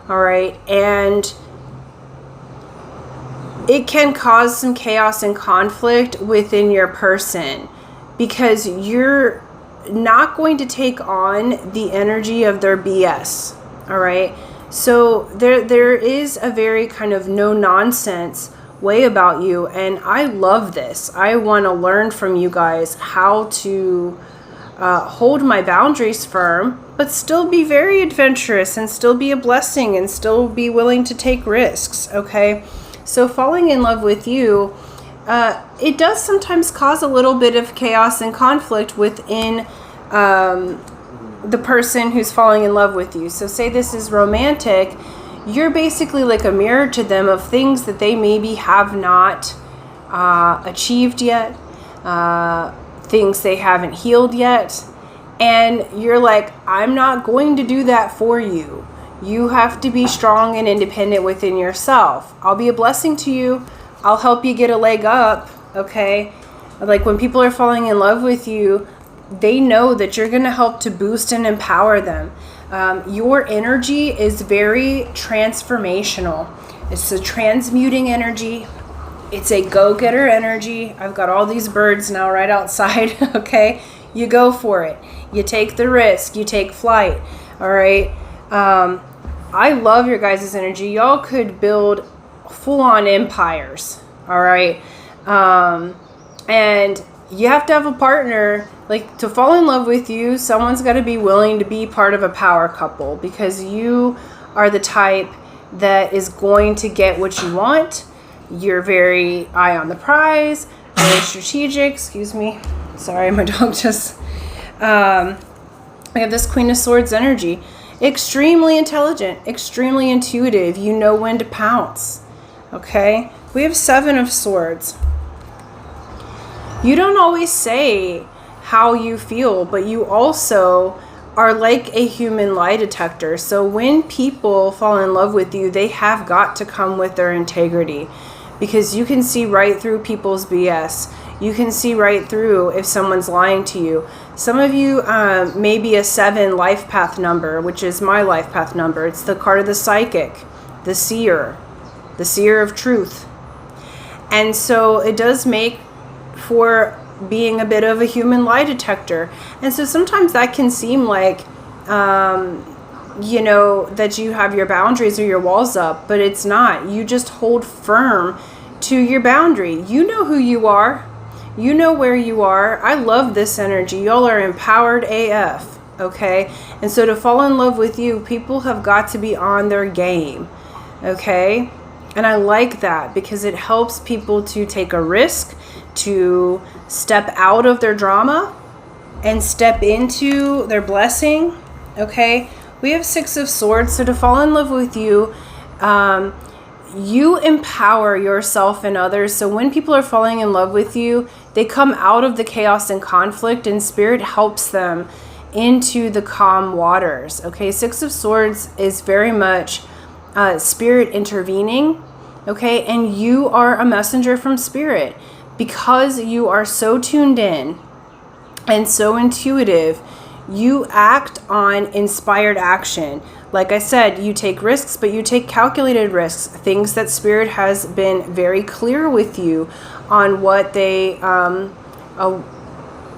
All right. And it can cause some chaos and conflict within your person because you're not going to take on the energy of their BS. All right. So there is a very kind of no nonsense way about you. And I love this. I want to learn from you guys how to hold my boundaries firm, but still be very adventurous and still be a blessing and still be willing to take risks. Okay. So falling in love with you, it does sometimes cause a little bit of chaos and conflict within the person who's falling in love with you. So say this is romantic, you're basically like a mirror to them of things that they maybe have not achieved yet, things they haven't healed yet. And you're like, I'm not going to do that for you. You have to be strong and independent within yourself. I'll be a blessing to you. I'll help you get a leg up, okay? Like when people are falling in love with you, they know that you're going to help to boost and empower them. Your energy is very transformational. It's a transmuting energy. It's a go-getter energy. I've got all these birds now right outside, okay? You go for it. You take the risk. You take flight, all right? I love your guys' energy. Y'all could build full-on empires, all right? And you have to have a partner. Like, to fall in love with you, someone's got to be willing to be part of a power couple because you are the type that is going to get what you want. You're very eye on the prize, very strategic. Excuse me. Sorry, my dog just... we have this Queen of Swords energy. Extremely intelligent, extremely intuitive. You know when to pounce. Okay? We have Seven of Swords. You don't always say how you feel, but you also are like a human lie detector. So when people fall in love with you, they have got to come with their integrity because you can see right through people's BS. You can see right through if someone's lying to you. Some of you may be a 7 life path number, which is my life path number. It's the card of the psychic, the seer of truth. And so it does make for being a bit of a human lie detector. And so sometimes that can seem like, that you have your boundaries or your walls up, but it's not. You just hold firm to your boundary. You know who you are. You know where you are. I love this energy. Y'all are empowered AF, okay? And so to fall in love with you, people have got to be on their game, okay? And I like that because it helps people to take a risk, to step out of their drama and step into their blessing, okay? We have Six of Swords. So to fall in love with you, you empower yourself and others. So when people are falling in love with you, they come out of the chaos and conflict, and Spirit helps them into the calm waters. Okay, Six of Swords is very much Spirit intervening. Okay, and you are a messenger from Spirit because you are so tuned in and so intuitive. You act on inspired action. Like I said, you take risks, but you take calculated risks, things that Spirit has been very clear with you on what they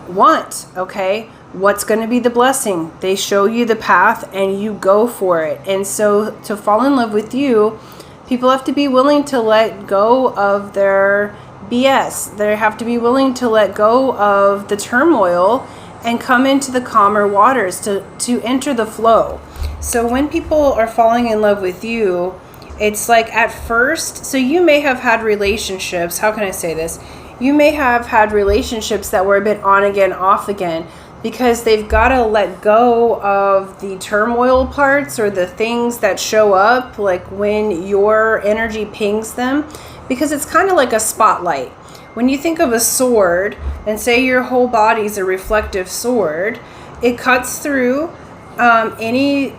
want, okay? What's going to be the blessing? They show you the path and you go for it. And so to fall in love with you, people have to be willing to let go of their BS. They have to be willing to let go of the turmoil and come into the calmer waters, to enter the flow. So when people are falling in love with you, it's like at first, so you may have had relationships, how can I say this? You may have had relationships that were a bit on again, off again, because they've got to let go of the turmoil parts or the things that show up, like when your energy pings them, because it's kind of like a spotlight. When you think of a sword, and say your whole body's a reflective sword, it cuts through any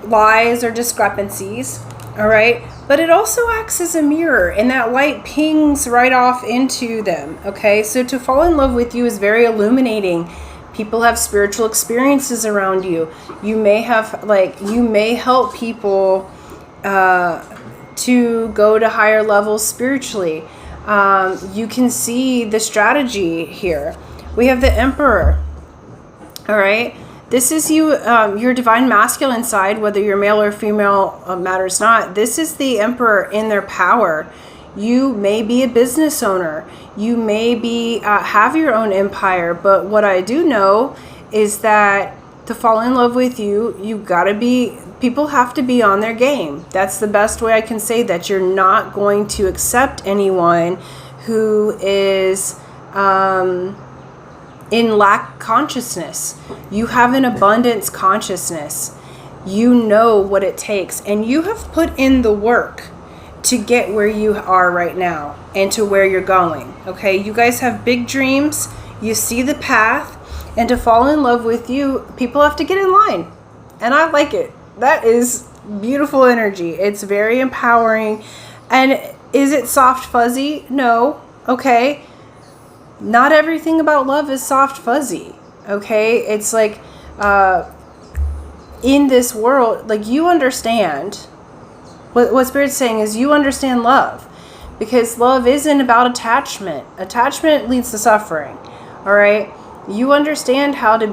lies or discrepancies, all right? But it also acts as a mirror, and that light pings right off into them, okay? So to fall in love with you is very illuminating. People have spiritual experiences around you. You may have, you may help people to go to higher levels spiritually. You can see the strategy here. We have the Emperor, all right? This is you, your divine masculine side, whether you're male or female, matters not. This is the Emperor in their power. You may be a business owner. You may be have your own empire. But what I do know is that to fall in love with you, you gotta be, people have to be on their game. That's the best way I can say that. You're not going to accept anyone who is in lack consciousness. You have an abundance consciousness. You know what it takes, and you have put in the work to get where you are right now and to where you're going. Okay, you guys have big dreams. You see the path, and to fall in love with you, people have to get in line, and I like it. That is beautiful energy. It's very empowering. And is it soft fuzzy? No. Okay. Not everything about love is soft fuzzy. Okay. It's like in this world, like, you understand what Spirit's saying is you understand love, because love isn't about attachment. Attachment leads to suffering. All right. You understand how to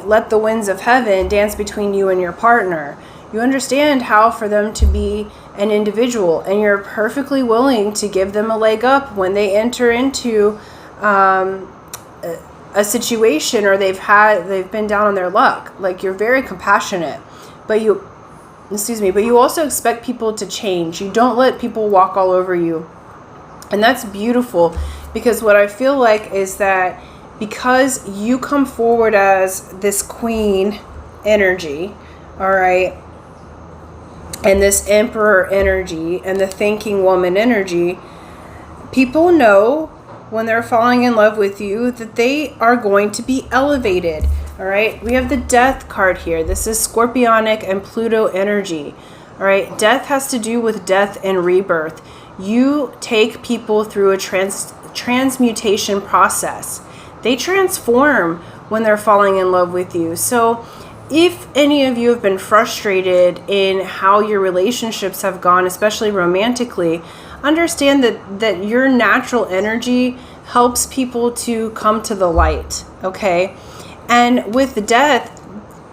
let the winds of heaven dance between you and your partner. You understand how for them to be an individual, and you're perfectly willing to give them a leg up when they enter into a situation, or they've been down on their luck. Like, you're very compassionate, but you also expect people to change. You don't let people walk all over you. And that's beautiful, because what I feel like is that because you come forward as this queen energy, all right, and this emperor energy and the thinking woman energy, people know when they're falling in love with you that they are going to be elevated. All right, we have the death card here. This is Scorpionic and Pluto energy. All right, death has to do with death and rebirth. You take people through a transmutation process. They transform when they're falling in love with you. So if any of you have been frustrated in how your relationships have gone, especially romantically, understand that your natural energy helps people to come to the light, okay? And with death,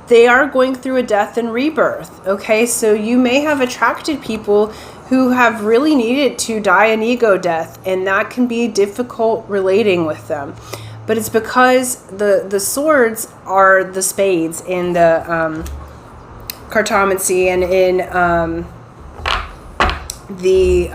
they are going through a death and rebirth, okay? So you may have attracted people who have really needed to die an ego death, and that can be difficult relating with them. But it's because the swords are the spades in the cartomancy and in the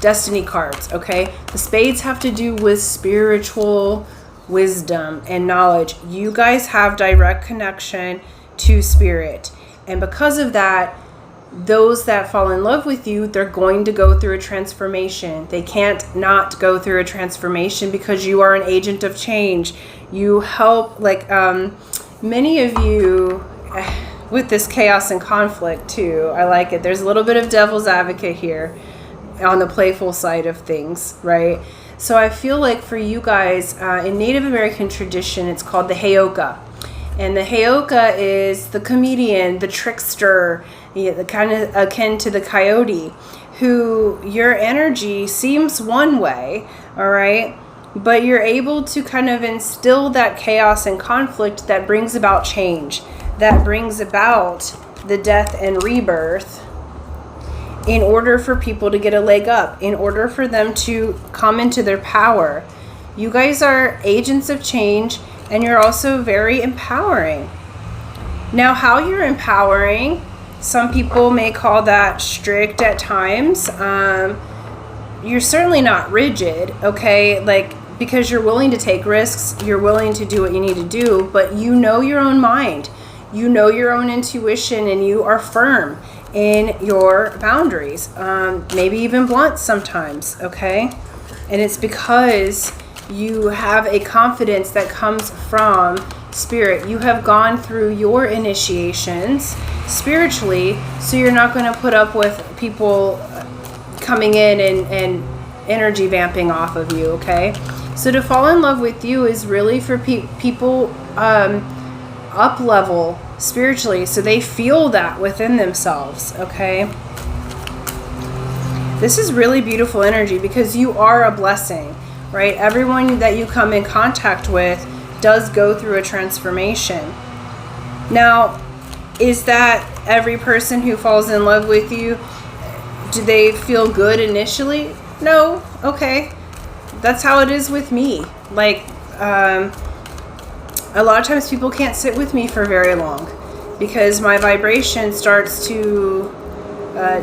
destiny cards, okay? The spades have to do with spiritual wisdom and knowledge. You guys have direct connection to spirit. And because of that, those that fall in love with you, they're going to go through a transformation. They can't not go through a transformation because you are an agent of change. You help, like many of you with this chaos and conflict too. I like it. There's a little bit of devil's advocate here on the playful side of things, right? So I feel like for you guys, in Native American tradition, it's called the Heyoka. And the Heyoka is the comedian, the trickster, the kind of akin to the coyote, who your energy seems one way, all right? But you're able to kind of instill that chaos and conflict that brings about change, that brings about the death and rebirth, in order for people to get a leg up, in order for them to come into their power. You guys are agents of change, and you're also very empowering. Now, how you're empowering, some people may call that strict at times. You're certainly not rigid, okay? Like, because you're willing to take risks, you're willing to do what you need to do, but you know your own mind, you know your own intuition, and you are firm in your boundaries, maybe even blunt sometimes, okay? And it's because you have a confidence that comes from spirit. You have gone through your initiations spiritually, so you're not going to put up with people coming in and energy vamping off of you, okay? So to fall in love with you is really for people up level spiritually, so they feel that within themselves, okay? This is really beautiful energy because you are a blessing, right? Everyone that you come in contact with does go through a transformation. Now, is that every person who falls in love with you, do they feel good initially? No. Okay. That's how it is with me. Like, a lot of times people can't sit with me for very long because my vibration starts to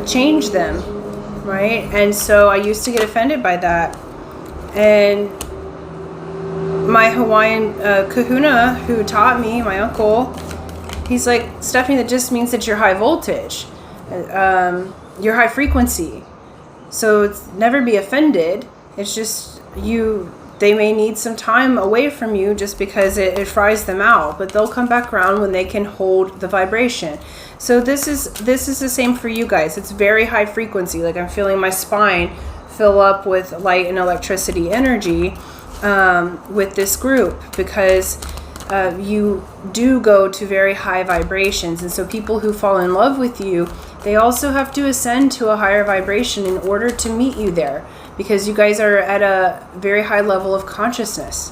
change them, right? And so I used to get offended by that. And my Hawaiian kahuna who taught me, my uncle, he's like, Stephanie, that just means that you're high voltage. You're high frequency. So it's never be offended. It's just they may need some time away from you just because it fries them out, but they'll come back around when they can hold the vibration. So this is the same for you guys. It's very high frequency. Like, I'm feeling my spine fill up with light and electricity energy with this group, because you do go to very high vibrations. And so people who fall in love with you, they also have to ascend to a higher vibration in order to meet you there, because you guys are at a very high level of consciousness.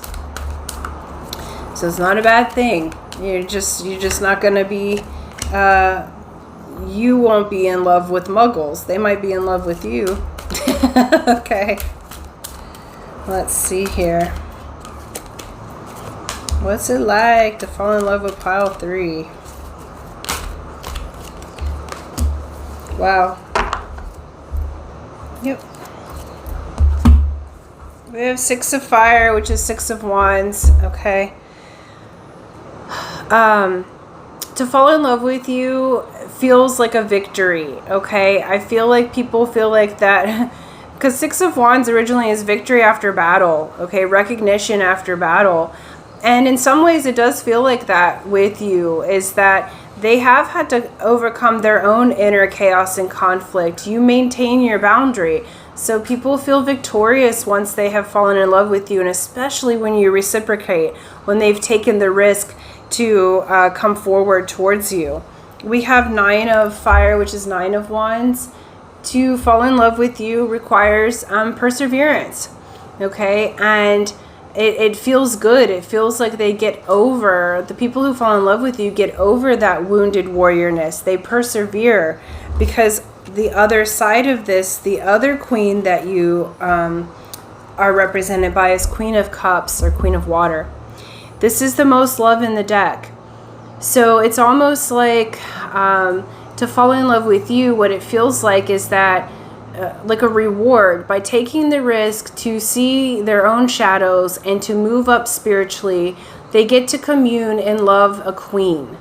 So it's not a bad thing. You're just not going to be, you won't be in love with muggles. They might be in love with you. Okay. Let's see here. What's it like to fall in love with pile 3? Wow. Yep. We have 6 of fire, which is 6 of wands. Okay. To fall in love with you feels like a victory. Okay. I feel like people feel like that because 6 of wands originally is victory after battle. Okay. Recognition after battle. And in some ways it does feel like that with you, is that they have had to overcome their own inner chaos and conflict. You maintain your boundary. So people feel victorious once they have fallen in love with you, and especially when you reciprocate, when they've taken the risk to come forward towards you. We have 9 of fire, which is 9 of wands. To fall in love with you requires perseverance, okay? And it feels good. It feels like they get over, the people who fall in love with you get over that wounded warriorness. They persevere because the other side of this, the other queen that you are represented by is Queen of Cups or Queen of Water. This is the most love in the deck. So it's almost like to fall in love with you, what it feels like is that like a reward by taking the risk to see their own shadows and to move up spiritually. They get to commune and love a queen.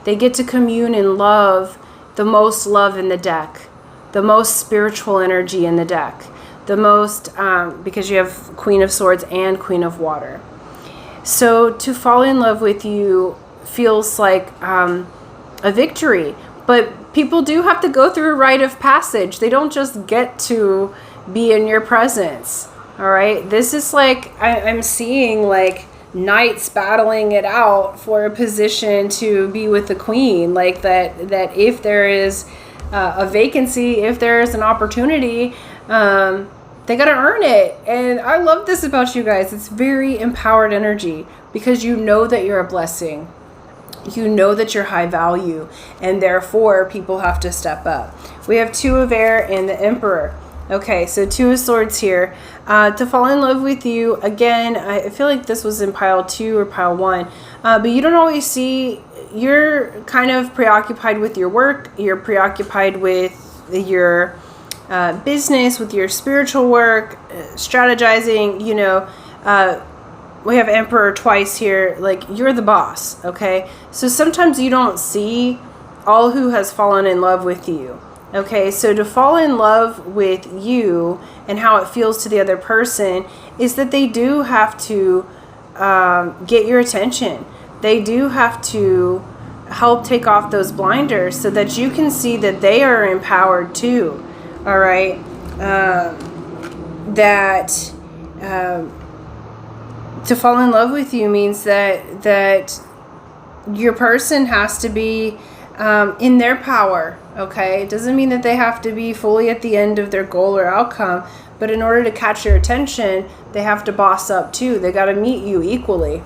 They get to commune and love the most love in the deck, the most spiritual energy in the deck, the most, because you have Queen of Swords and Queen of Water. So to fall in love with you feels like a victory, but people do have to go through a rite of passage. They don't just get to be in your presence. All right. This is like, I'm seeing like knights battling it out for a position to be with the queen. Like that if there is a vacancy, if there is an opportunity, they got to earn it. And I love this about you guys. It's very empowered energy because you know that you're a blessing. You know that you're high value, and therefore people have to step up. We have Two of Air and the Emperor. Okay, so Two of Swords here. To fall in love with you, again, I feel like this was in pile 2 or pile 1, but you don't always see, you're kind of preoccupied with your work, you're preoccupied with your business, with your spiritual work, strategizing, you know, we have Emperor twice here, like you're the boss, okay? So sometimes you don't see all who has fallen in love with you, okay? So to fall in love with you and how it feels to the other person is that they do have to get your attention. They do have to help take off those blinders so that you can see that they are empowered too, all right? To fall in love with you means that your person has to be in their power, okay? It doesn't mean that they have to be fully at the end of their goal or outcome, but in order to catch your attention, they have to boss up too. They got to meet you equally.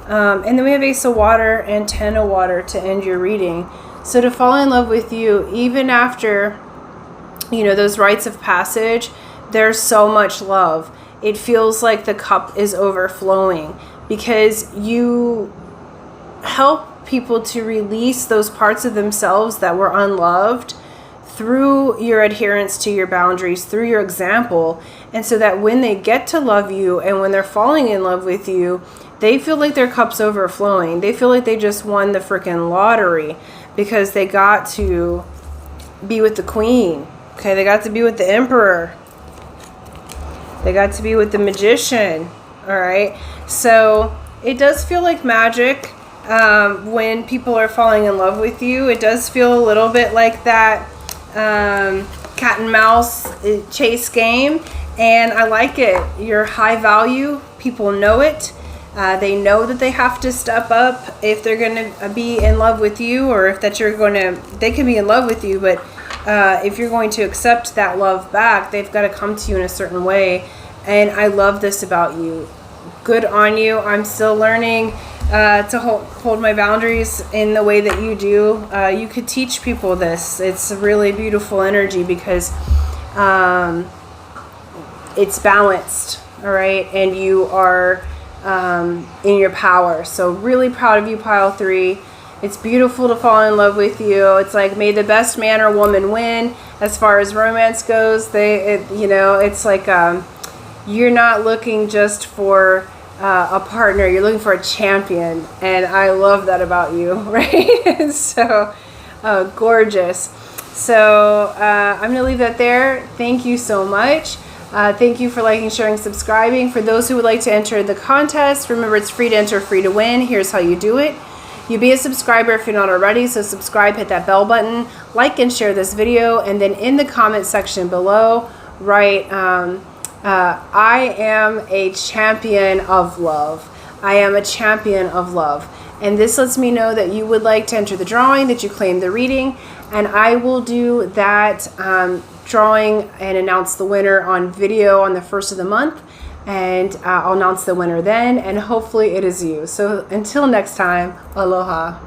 And then we have Ace of Water and 10 of Water to end your reading. So to fall in love with you, even after, you know, those rites of passage, there's so much love. It feels like the cup is overflowing because you help people to release those parts of themselves that were unloved through your adherence to your boundaries, through your example. And so that when they get to love you and when they're falling in love with you, they feel like their cup's overflowing. They feel like they just won the freaking lottery because they got to be with the queen. Okay, they got to be with the emperor. They got to be with the magician. All right. So it does feel like magic when people are falling in love with you. It does feel a little bit like that cat and mouse chase game. And I like it. You're high value. People know it. They know that they have to step up if they're going to be in love with you, or if that you're going to, they can be in love with you, but if you're going to accept that love back, they've got to come to you in a certain way. And I love this about you. Good on you. I'm still learning to hold my boundaries in the way that you do. You could teach people this. It's a really beautiful energy because it's balanced, all right? And you are in your power. So really proud of you, pile 3. It's beautiful to fall in love with you. It's like, may the best man or woman win. As far as romance goes, it's like you're not looking just for a partner. You're looking for a champion, and I love that about you, right? So gorgeous. So I'm gonna leave that there. Thank you so much. Thank you for liking, sharing, subscribing. For those who would like to enter the contest, remember it's free to enter, free to win. Here's how you do it. You be a subscriber if you're not already, so subscribe, hit that bell button, like and share this video, and then in the comment section below, write, I am a champion of love. I am a champion of love. And this lets me know that you would like to enter the drawing, that you claim the reading, and I will do that drawing and announce the winner on video on the 1st of the month. And I'll announce the winner then, and hopefully it is you. So until next time, aloha.